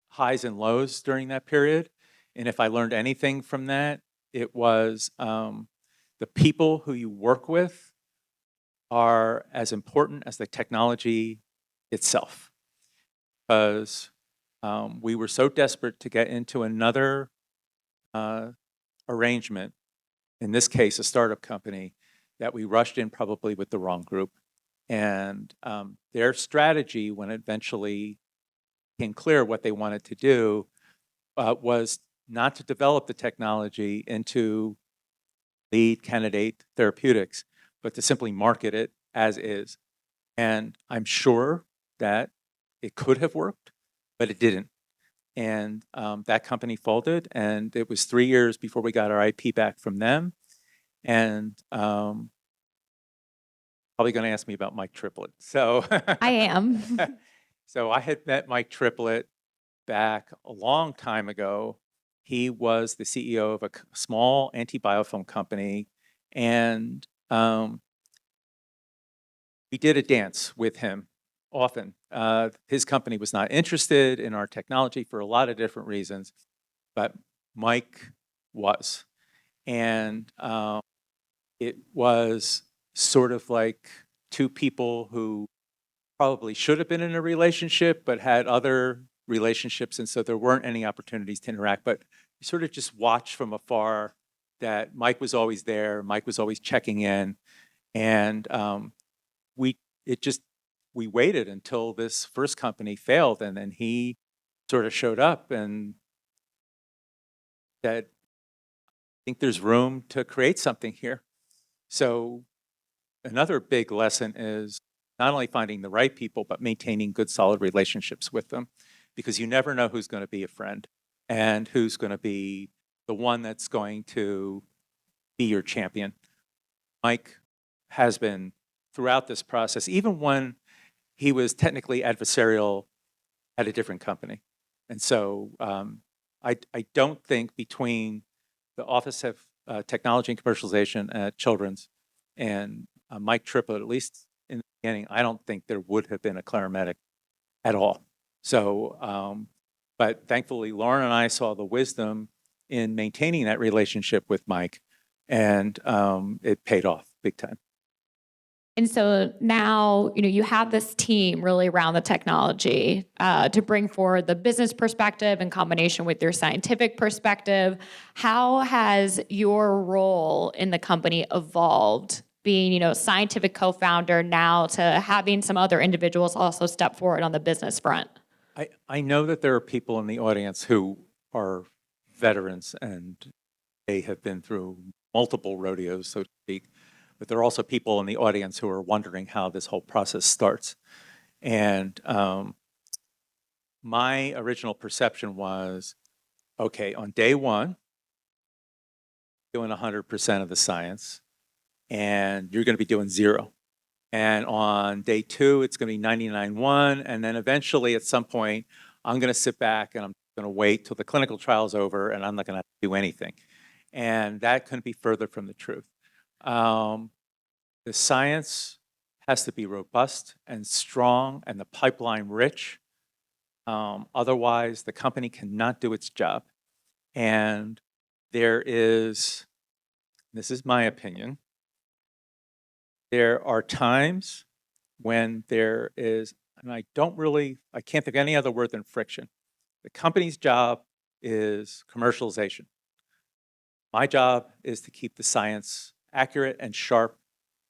highs and lows during that period. And if I learned anything from that, it was the people who you work with are as important as the technology itself. Because we were so desperate to get into another arrangement, in this case, a startup company, that we rushed in probably with the wrong group. And their strategy, when it eventually became clear what they wanted to do, was not to develop the technology into lead candidate therapeutics, but to simply market it as is. And I'm sure that it could have worked, but it didn't. And that company folded, and it was 3 years before we got our IP back from them. And probably going to ask me about Mike Triplett. So I am. So I had met Mike Triplett back a long time ago. He was the CEO of a small anti-biofilm company, and we did a dance with him often. His company was not interested in our technology for a lot of different reasons, but Mike was. And it was sort of like two people who probably should have been in a relationship, but had other relationships, and so there weren't any opportunities to interact. But you sort of just watched from afar that Mike was always there, Mike was always checking in, and we waited until this first company failed, and then he sort of showed up and said, I think there's room to create something here. So another big lesson is not only finding the right people, but maintaining good, solid relationships with them, because you never know who's going to be a friend and who's going to be the one that's going to be your champion. Mike has been throughout this process, even when he was technically adversarial at a different company. And so I don't think between the Office of Technology and Commercialization at Children's and Mike Triplett, at least in the beginning, I don't think there would have been a Clarametyx at all. So, but thankfully, Lauren and I saw the wisdom in maintaining that relationship with Mike, and it paid off big time. And so now, you have this team really around the technology to bring forward the business perspective in combination with your scientific perspective. How has your role in the company evolved, being, scientific co-founder now to having some other individuals also step forward on the business front? I know that there are people in the audience who are veterans and they have been through multiple rodeos, so to speak. But there are also people in the audience who are wondering how this whole process starts. And my original perception was, okay, on day one, doing 100% of the science, and you're going to be doing 0. And on day 2, it's going to be 99.1, and then eventually at some point, I'm going to sit back and I'm going to wait till the clinical trial's over, and I'm not going to do anything. And that couldn't be further from the truth. The science has to be robust and strong and the pipeline rich. Otherwise, the company cannot do its job. And there is, this is my opinion, there are times when there is, and I can't think of any other word than friction. The company's job is commercialization. My job is to keep the science accurate and sharp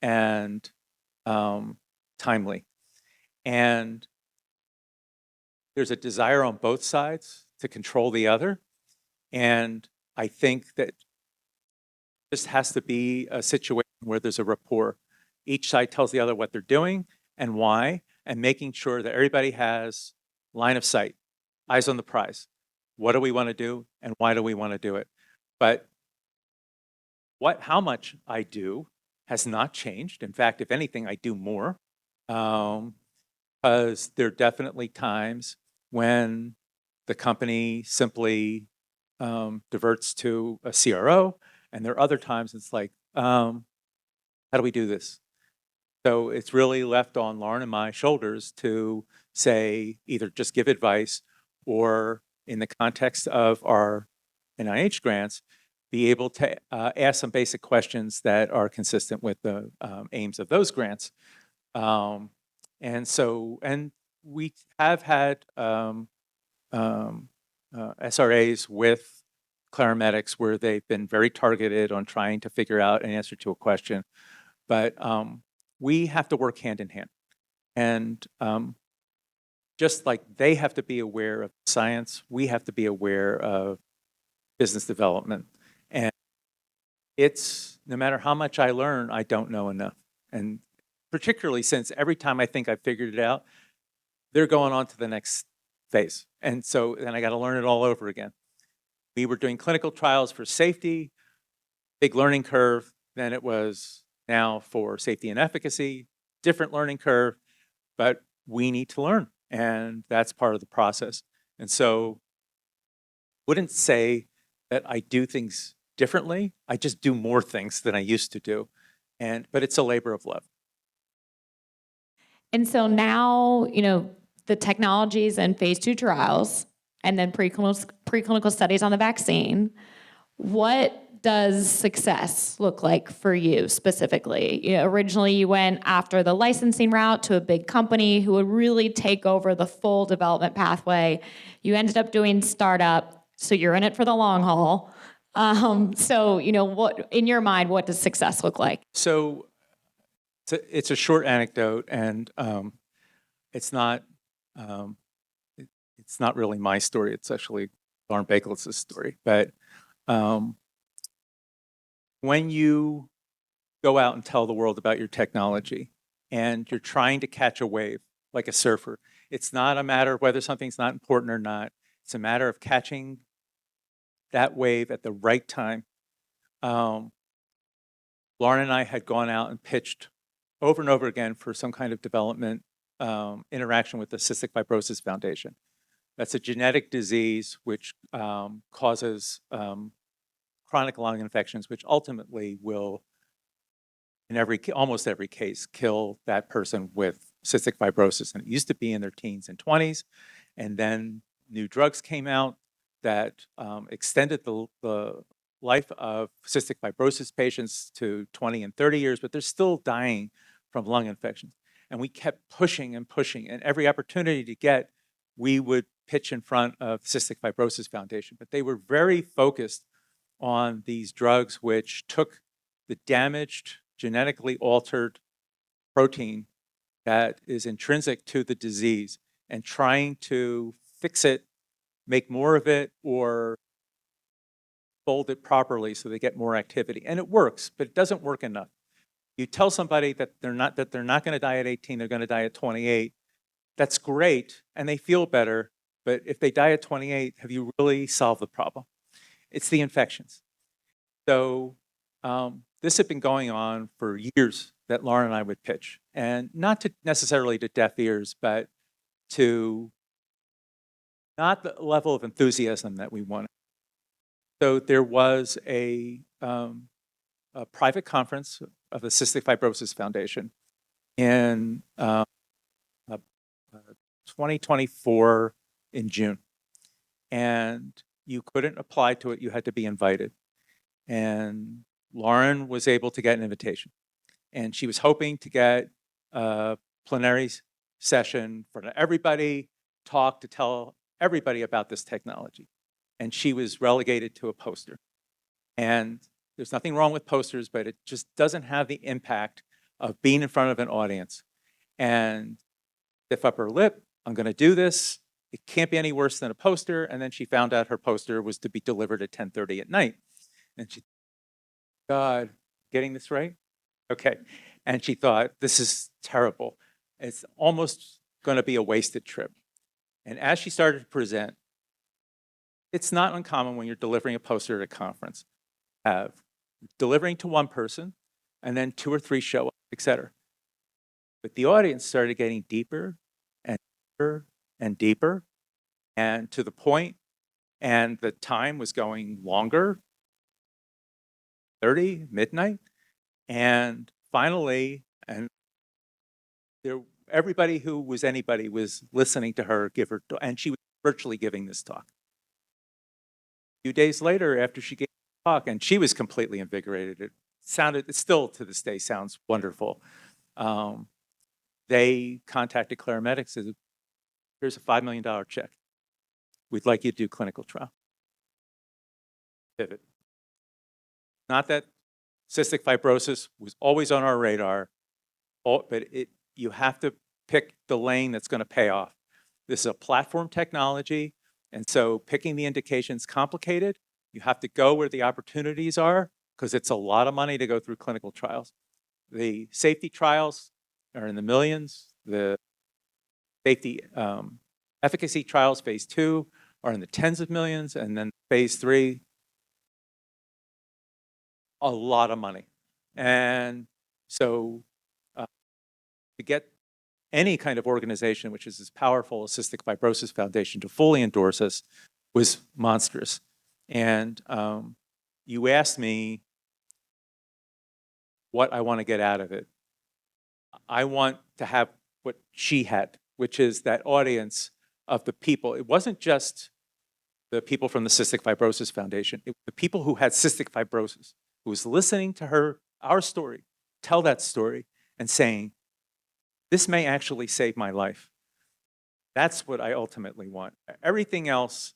and timely. And there's a desire on both sides to control the other. And I think that this has to be a situation where there's a rapport. Each side tells the other what they're doing and why, and making sure that everybody has line of sight, eyes on the prize. What do we want to do and why do we want to do it? But how much I do has not changed. In fact, if anything, I do more, because there are definitely times when the company simply diverts to a CRO, and there are other times it's like, how do we do this? So it's really left on Lauren and my shoulders to say, either just give advice or, in the context of our NIH grants, be able to ask some basic questions that are consistent with the aims of those grants. And we have had SRAs with Clarametyx where they've been very targeted on trying to figure out an answer to a question. But we have to work hand in hand. And just like they have to be aware of science, we have to be aware of business development. And it's, no matter how much I learn, I don't know enough. And particularly since every time I think I've figured it out, they're going on to the next phase. And so then I got to learn it all over again. We were doing clinical trials for safety, big learning curve. Then it was now for safety and efficacy, different learning curve, but we need to learn. And that's part of the process. And so I wouldn't say that I do things differently. I just do more things than I used to do. But it's a labor of love. And so now, the technologies and phase 2 trials and then preclinical studies on the vaccine. What does success look like for you specifically? Originally you went after the licensing route to a big company who would really take over the full development pathway. You ended up doing startup, so you're in it for the long haul. What, in your mind, what does success look like? So it's a short anecdote, and it's not really my story. It's actually Lauren Bakelitz's story. But when you go out and tell the world about your technology and you're trying to catch a wave like a surfer, it's not a matter of whether something's not important or not. It's a matter of catching that wave at the right time. Lauren and I had gone out and pitched over and over again for some kind of development interaction with the Cystic Fibrosis Foundation. That's a genetic disease which causes chronic lung infections, which ultimately will, in almost every case, kill that person with cystic fibrosis. And it used to be in their teens and 20s, and then new drugs came out that extended the life of cystic fibrosis patients to 20 and 30 years, but they're still dying from lung infections. And we kept pushing and pushing, and every opportunity to get, we would pitch in front of Cystic Fibrosis Foundation. But they were very focused on these drugs which took the damaged, genetically altered protein that is intrinsic to the disease and trying to fix it, make more of it, or fold it properly so they get more activity. And it works, but it doesn't work enough. You tell somebody that they're not going to die at 18, they're going to die at 28. That's great, and they feel better. But if they die at 28, have you really solved the problem? It's the infections. So this had been going on for years that Lauren and I would pitch, and not to necessarily to deaf ears, but to not the level of enthusiasm that we wanted. So there was a private conference of the Cystic Fibrosis Foundation in 2024 in June. And you couldn't apply to it, you had to be invited. And Lauren was able to get an invitation. And she was hoping to get a plenary session for everybody, talk to tell everybody about this technology. And she was relegated to a poster. And there's nothing wrong with posters, but it just doesn't have the impact of being in front of an audience. And stiff upper lip, I'm going to do this. It can't be any worse than a poster. And then she found out her poster was to be delivered at 10:30 at night. And she, God, getting this right? Okay. And she thought, this is terrible. It's almost going to be a wasted trip. And as she started to present, it's not uncommon when you're delivering a poster at a conference, delivering to one person, and then 2 or 3 show up, et cetera. But the audience started getting deeper and deeper and deeper, and to the point, and the time was going longer, 30, midnight, and finally, and there, everybody who was anybody was listening to her give her, and she was virtually giving this talk. A few days later, after she gave the talk, and she was completely invigorated, it still to this day sounds wonderful. They contacted Clarametyx, said, here's a $5 million check. We'd like you to do clinical trial. Pivot. Not that cystic fibrosis was always on our radar, but you have to pick the lane that's going to pay off. This is a platform technology, and so picking the indication's complicated. You have to go where the opportunities are, because it's a lot of money to go through clinical trials. The safety trials are in the millions. The safety efficacy trials, phase 2, are in the tens of millions, and then phase 3, a lot of money. And so to get any kind of organization which is as powerful as Cystic Fibrosis Foundation to fully endorse us was monstrous. And you asked me what I want to get out of it. I want to have what she had, which is that audience of the people. It wasn't just the people from the Cystic Fibrosis Foundation. It was the people who had cystic fibrosis, who was listening to her, our story, tell that story, and saying, this may actually save my life. That's what I ultimately want. Everything else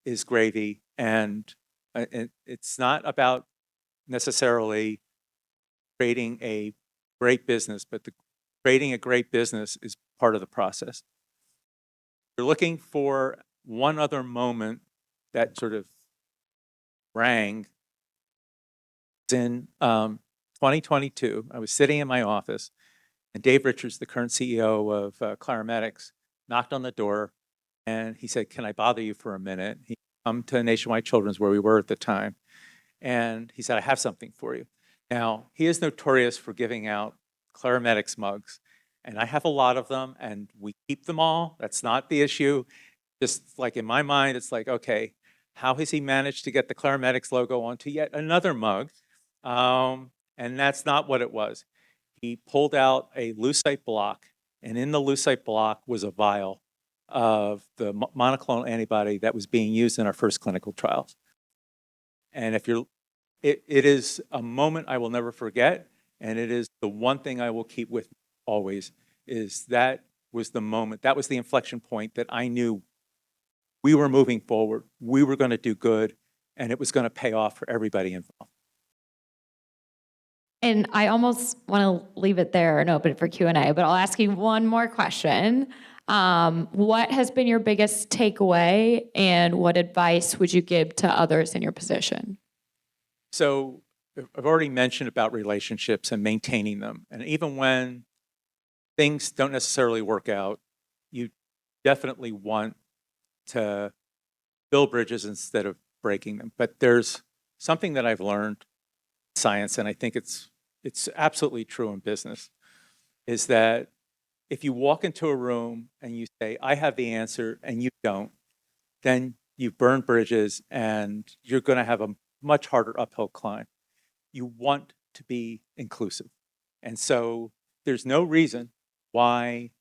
is gravy, and it's not about necessarily creating a great business, but creating a great business is part of the process. You're looking for one other moment that sort of rang. In 2022, I was sitting in my office, and Dave Richards, the current CEO of Clarametyx, knocked on the door, and he said, can I bother you for a minute? He come to Nationwide Children's, where we were at the time, and he said, I have something for you. Now, he is notorious for giving out Clarametyx mugs, and I have a lot of them, and we keep them all. That's not the issue. Just like in my mind, it's like, okay, how has he managed to get the Clarametyx logo onto yet another mug? And that's not what it was. He pulled out a lucite block, and in the lucite block was a vial. of the monoclonal antibody that was being used in our first clinical trials. And it is a moment I will never forget, and it is the one thing I will keep with me always, is that was the moment, that was the inflection point that I knew we were moving forward, we were going to do good, and it was going to pay off for everybody involved. And I almost want to leave it there and open it for Q&A, but I'll ask you one more question. What has been your biggest takeaway, and what advice would you give to others in your position? So I've already mentioned about relationships and maintaining them. And even when things don't necessarily work out, you definitely want to build bridges instead of breaking them. But there's something that I've learned in science, and I think it's absolutely true in business, is that if you walk into a room and you say, I have the answer, and you don't, then you burn bridges and you're going to have a much harder uphill climb. You want to be inclusive. And so there's no reason why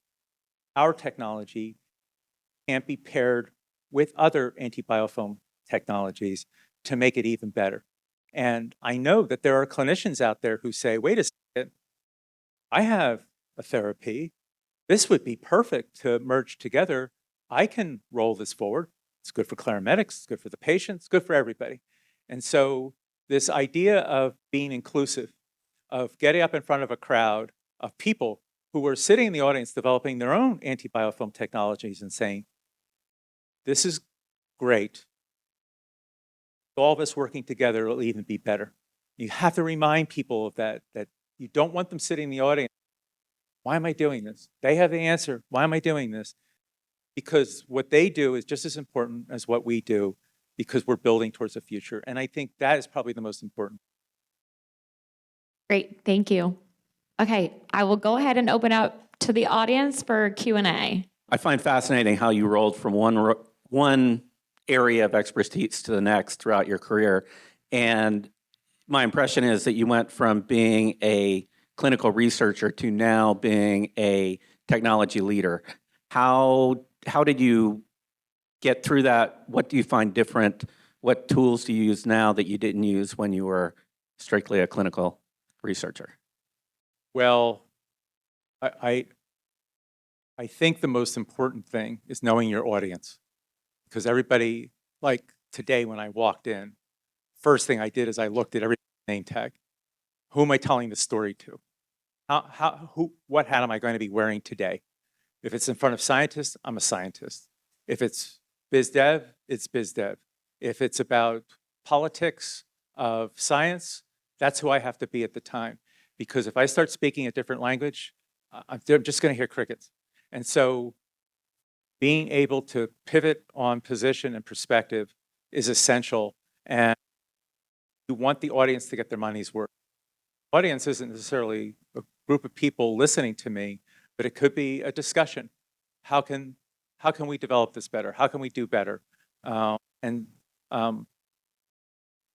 our technology can't be paired with other anti-biofilm technologies to make it even better. And I know that there are clinicians out there who say, wait a second, I have a therapy. This would be perfect to merge together. I can roll this forward. It's good for Clarametyx, it's good for the patient, it's good for everybody. And so this idea of being inclusive, of getting up in front of a crowd of people who were sitting in the audience developing their own anti-biofilm technologies and saying, this is great. All of us working together will even be better. You have to remind people of that you don't want them sitting in the audience. Why am I doing this? They have the answer. Why am I doing this? Because what they do is just as important as what we do, because we're building towards the future. And I think that is probably the most important. Great, thank you. Okay, I will go ahead and open up to the audience for Q&A. I find fascinating how you rolled from one area of expertise to the next throughout your career. And my impression is that you went from being a clinical researcher to now being a technology leader. How did you get through that? What do you find different? What tools do you use now that you didn't use when you were strictly a clinical researcher? Well, I think the most important thing is knowing your audience. Because everybody, like today when I walked in, first thing I did is I looked at every name tag. Who am I telling the story to? What hat am I going to be wearing today? If it's in front of scientists, I'm a scientist. If it's biz dev, it's biz dev. If it's about politics of science, that's who I have to be at the time. Because if I start speaking a different language, I'm just going to hear crickets. And so being able to pivot on position and perspective is essential. And you want the audience to get their money's worth. The audience isn't necessarily a group of people listening to me, but it could be a discussion. How can we develop this better? How can we do better? And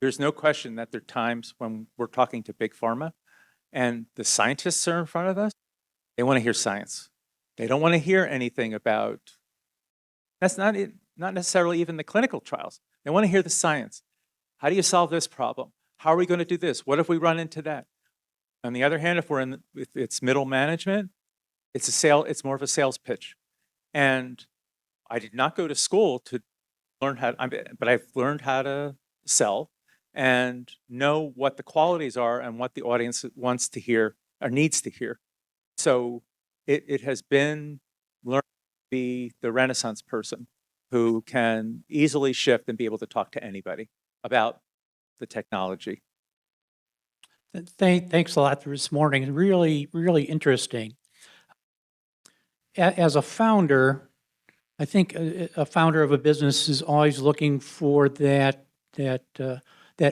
there's no question that there are times when we're talking to big pharma and the scientists are in front of us. They want to hear science. They don't want to hear anything about, that's not necessarily even the clinical trials. They want to hear the science. How do you solve this problem? How are we going to do this? What if we run into that? On the other hand, if it's middle management, it's more of a sales pitch. And I did not go to school to learn but I've learned how to sell and know what the qualities are and what the audience wants to hear or needs to hear. So it has been learning to be the Renaissance person who can easily shift and be able to talk to anybody about the technology. Thanks a lot for this morning. Really, really interesting. As a founder, I think a founder of a business is always looking for that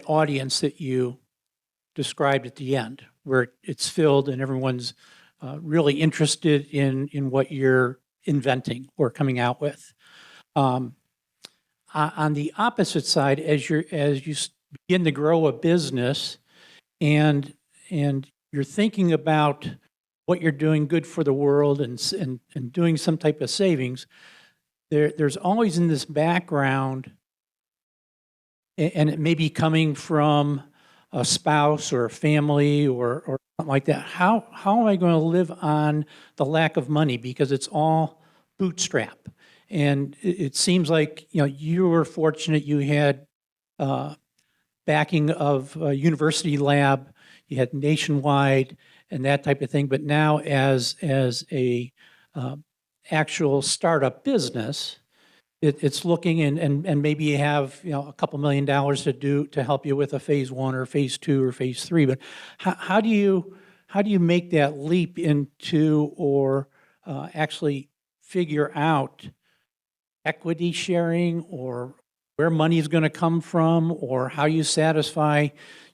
audience that you described at the end, where it's filled and everyone's really interested in what you're inventing or coming out with. On the opposite side, as you begin to grow a business and you're thinking about what you're doing good for the world and doing some type of savings, there's always in this background, and it may be coming from a spouse or a family or something like that. How am I going to live on the lack of money? Because it's all bootstrap. And it seems like, you were fortunate you had backing of a university lab, you had nationwide and that type of thing. But now as a actual startup business, it's looking and maybe you have a couple $1 million to help you with a phase 1 or phase 2 or phase 3. But how do you make that leap into or actually figure out equity sharing or where money is going to come from, or how you satisfy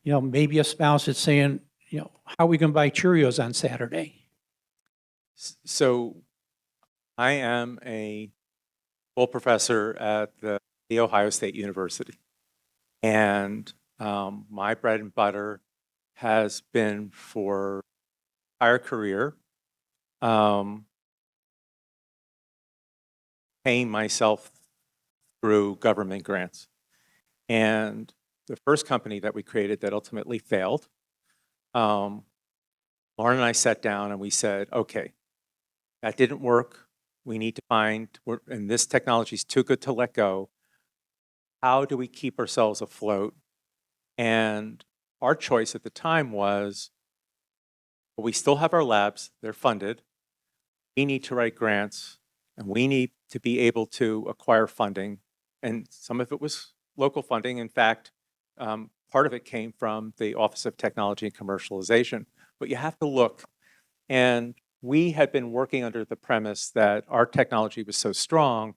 maybe a spouse that's saying how are we going to buy Cheerios on Saturday? So I am a full professor at the Ohio State University. And my bread and butter has been for my entire career paying myself through government grants. And the first company that we created that ultimately failed, Lauren and I sat down and we said, okay, that didn't work. We need to find, and this technology is too good to let go. How do we keep ourselves afloat? And our choice at the time was, well, we still have our labs, they're funded. We need to write grants, and we need to be able to acquire funding. And some of it was local funding. In fact, part of it came from the Office of Technology and Commercialization. But you have to look. And we had been working under the premise that our technology was so strong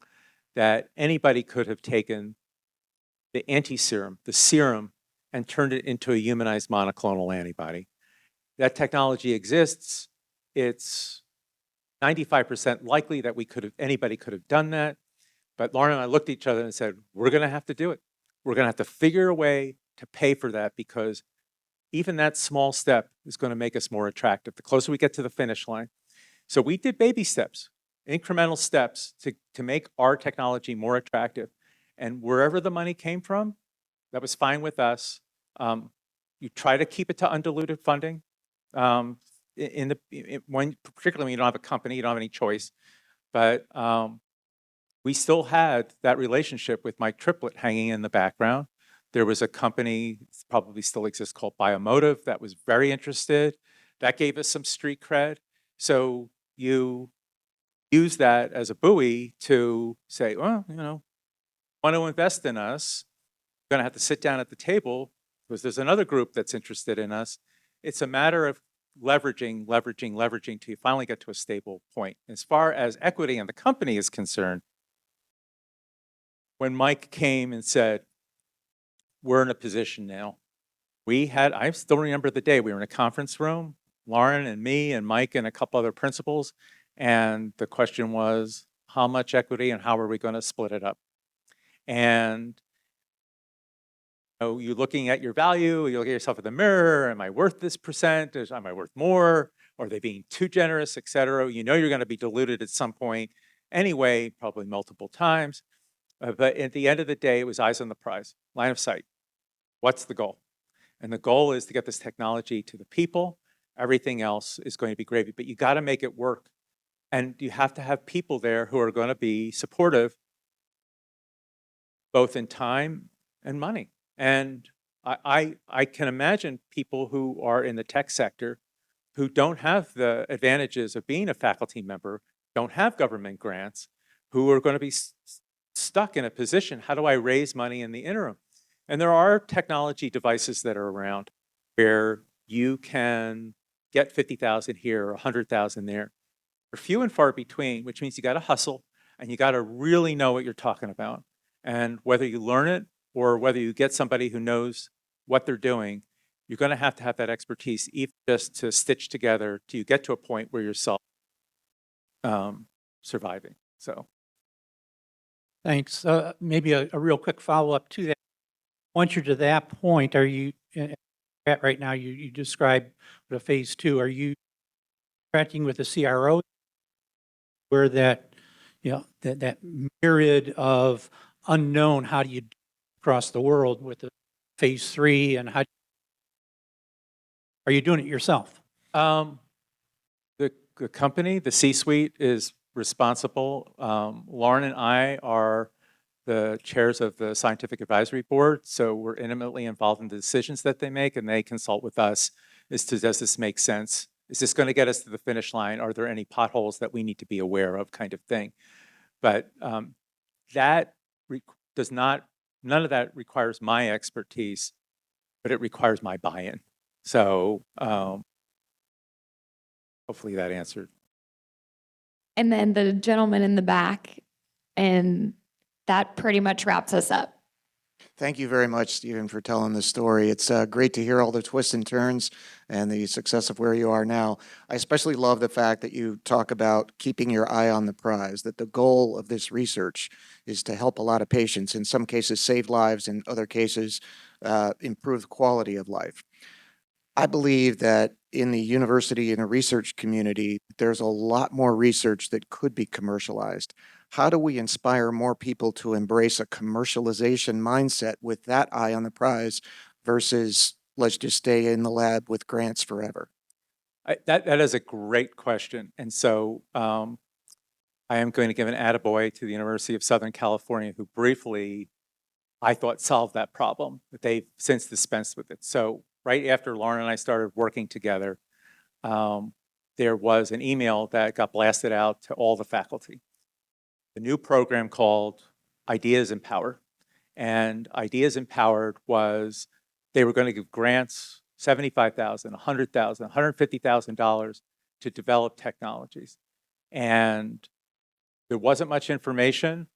that anybody could have taken the anti-serum, the serum, and turned it into a humanized monoclonal antibody. That technology exists. It's 95% likely that anybody could have done that. But Lauren and I looked at each other and said, we're going to have to do it. We're going to have to figure a way to pay for that, because even that small step is going to make us more attractive the closer we get to the finish line. So we did baby steps, incremental steps to make our technology more attractive. And wherever the money came from, that was fine with us. You try to keep it to undiluted funding. Particularly when you don't have a company, you don't have any choice. But we still had that relationship with Mike Triplett hanging in the background. There was a company, probably still exists, called Biomotive that was very interested. That gave us some street cred. So you use that as a buoy to say, well, want to invest in us, you're going to have to sit down at the table because there's another group that's interested in us. It's a matter of leveraging till you finally get to a stable point. As far as equity in the company is concerned, when Mike came and said, we're in a position now, I still remember the day, we were in a conference room, Lauren and me and Mike and a couple other principals, and the question was, how much equity and how are we going to split it up? And you're looking at your value, you look at yourself in the mirror, am I worth this percent? Am I worth more? Are they being too generous, et cetera? You're going to be diluted at some point anyway, probably multiple times. But at the end of the day, it was eyes on the prize, line of sight. What's the goal? And the goal is to get this technology to the people. Everything else is going to be gravy, but you got to make it work. And you have to have people there who are going to be supportive, both in time and money. And I can imagine people who are in the tech sector who don't have the advantages of being a faculty member, don't have government grants, who are going to be stuck in a position, how do I raise money in the interim? And there are technology devices that are around where you can get 50,000 here or 100,000 there. They're few and far between, which means you got to hustle and you got to really know what you're talking about. And whether you learn it or whether you get somebody who knows what they're doing, you're going to have that expertise, even just to stitch together till you get to a point where you're surviving. So. Thanks. Maybe a real quick follow-up to that. Once you're to that point, are you at right now? You described the phase 2. Are you interacting with the CRO where that that myriad of unknown, how do you cross the world with the phase 3, and how are you doing it yourself? The company, the C-suite is responsible. Lauren and I are the chairs of the scientific advisory board, so we're intimately involved in the decisions that they make, and they consult with us as to, does this make sense? Is this going to get us to the finish line? Are there any potholes that we need to be aware of, kind of thing? But that does not, none of that requires my expertise, but it requires my buy-in. So hopefully that answered. And then the gentleman in the back, and that pretty much wraps us up. Thank you very much, Stephen, for telling this story. It's great to hear all the twists and turns and the success of where you are now. I especially love the fact that you talk about keeping your eye on the prize, that the goal of this research is to help a lot of patients, in some cases save lives, in other cases improve the quality of life. I believe that in the university and the research community, there's a lot more research that could be commercialized. How do we inspire more people to embrace a commercialization mindset with that eye on the prize versus let's just stay in the lab with grants forever? That is a great question. And so I am going to give an attaboy to the University of Southern California, who briefly, I thought, solved that problem, but they've since dispensed with it. So right after Lauren and I started working together, there was an email that got blasted out to all the faculty. The new program called Ideas Empowered. And Ideas Empowered was, they were going to give grants, $75,000, $100,000, $150,000 to develop technologies. And there wasn't much information,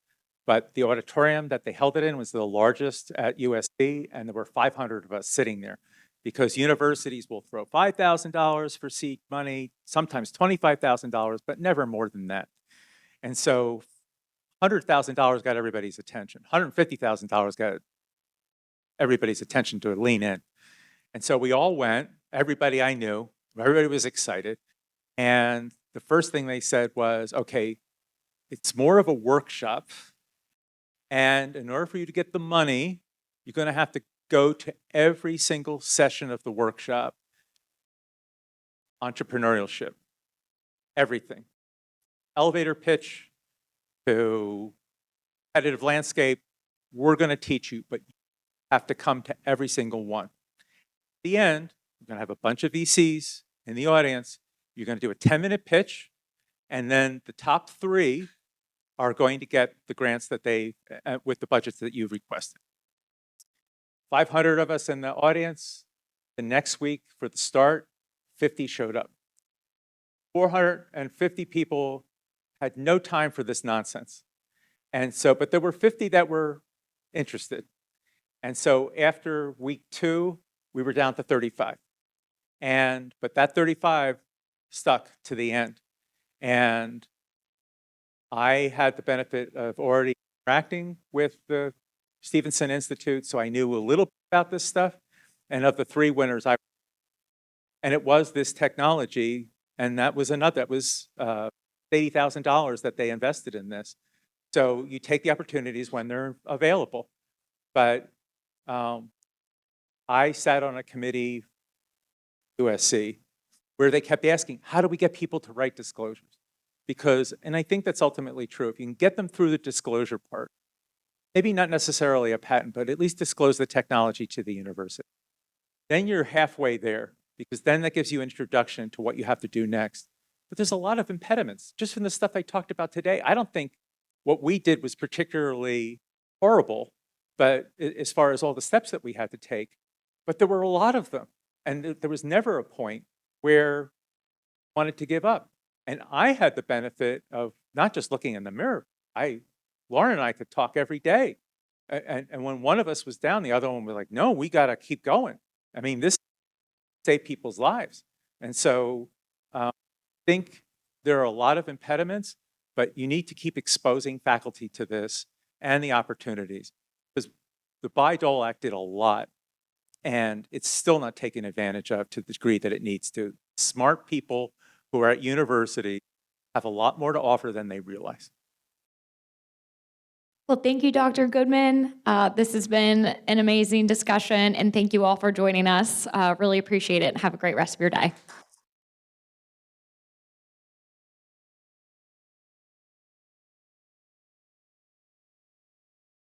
but the auditorium that they held it in was the largest at USC, and there were 500 of us sitting there, because universities will throw $5,000 for seed money, sometimes $25,000, but never more than that. And so $100,000 got everybody's attention. $150,000 got everybody's attention to lean in. And so we all went, everybody I knew, everybody was excited. And the first thing they said was, okay, it's more of a workshop. And in order for you to get the money, you're going to have to go to every single session of the workshop. Entrepreneurship, everything. Elevator pitch to competitive landscape, we're going to teach you, but you have to come to every single one. At the end, you're going to have a bunch of VCs in the audience. You're going to do a 10-minute pitch, and then the top 3 are going to get the grants that they, with the budgets that you've requested. 500 of us in the audience. The next week for the start, 50 showed up. 450 people had no time for this nonsense. And so, but there were 50 that were interested. And so after week 2, we were down to 35. But that 35 stuck to the end. And I had the benefit of already interacting with the Stevenson Institute, so I knew a little bit about this stuff. And of the 3 winners, and it was this technology, and that was $80,000 that they invested in this. So you take the opportunities when they're available. But I sat on a committee, USC, where they kept asking, how do we get people to write disclosures? Because, and I think that's ultimately true, if you can get them through the disclosure part, maybe not necessarily a patent, but at least disclose the technology to the university, then you're halfway there, because then that gives you introduction to what you have to do next. But there's a lot of impediments. Just from the stuff I talked about today, I don't think what we did was particularly horrible, but as far as all the steps that we had to take, but there were a lot of them. And there was never a point where I wanted to give up. And I had the benefit of not just looking in the mirror. Lauren and I could talk every day. And when one of us was down, the other one was like, no, we got to keep going. I mean, this saved people's lives. And so I think there are a lot of impediments, but you need to keep exposing faculty to this and the opportunities. Because the Bayh-Dole Act did a lot, and it's still not taken advantage of to the degree that it needs to. Smart people who are at university have a lot more to offer than they realize. Well, thank you, Dr. Goodman. This has been an amazing discussion, and thank you all for joining us. Really appreciate it. Have a great rest of your day.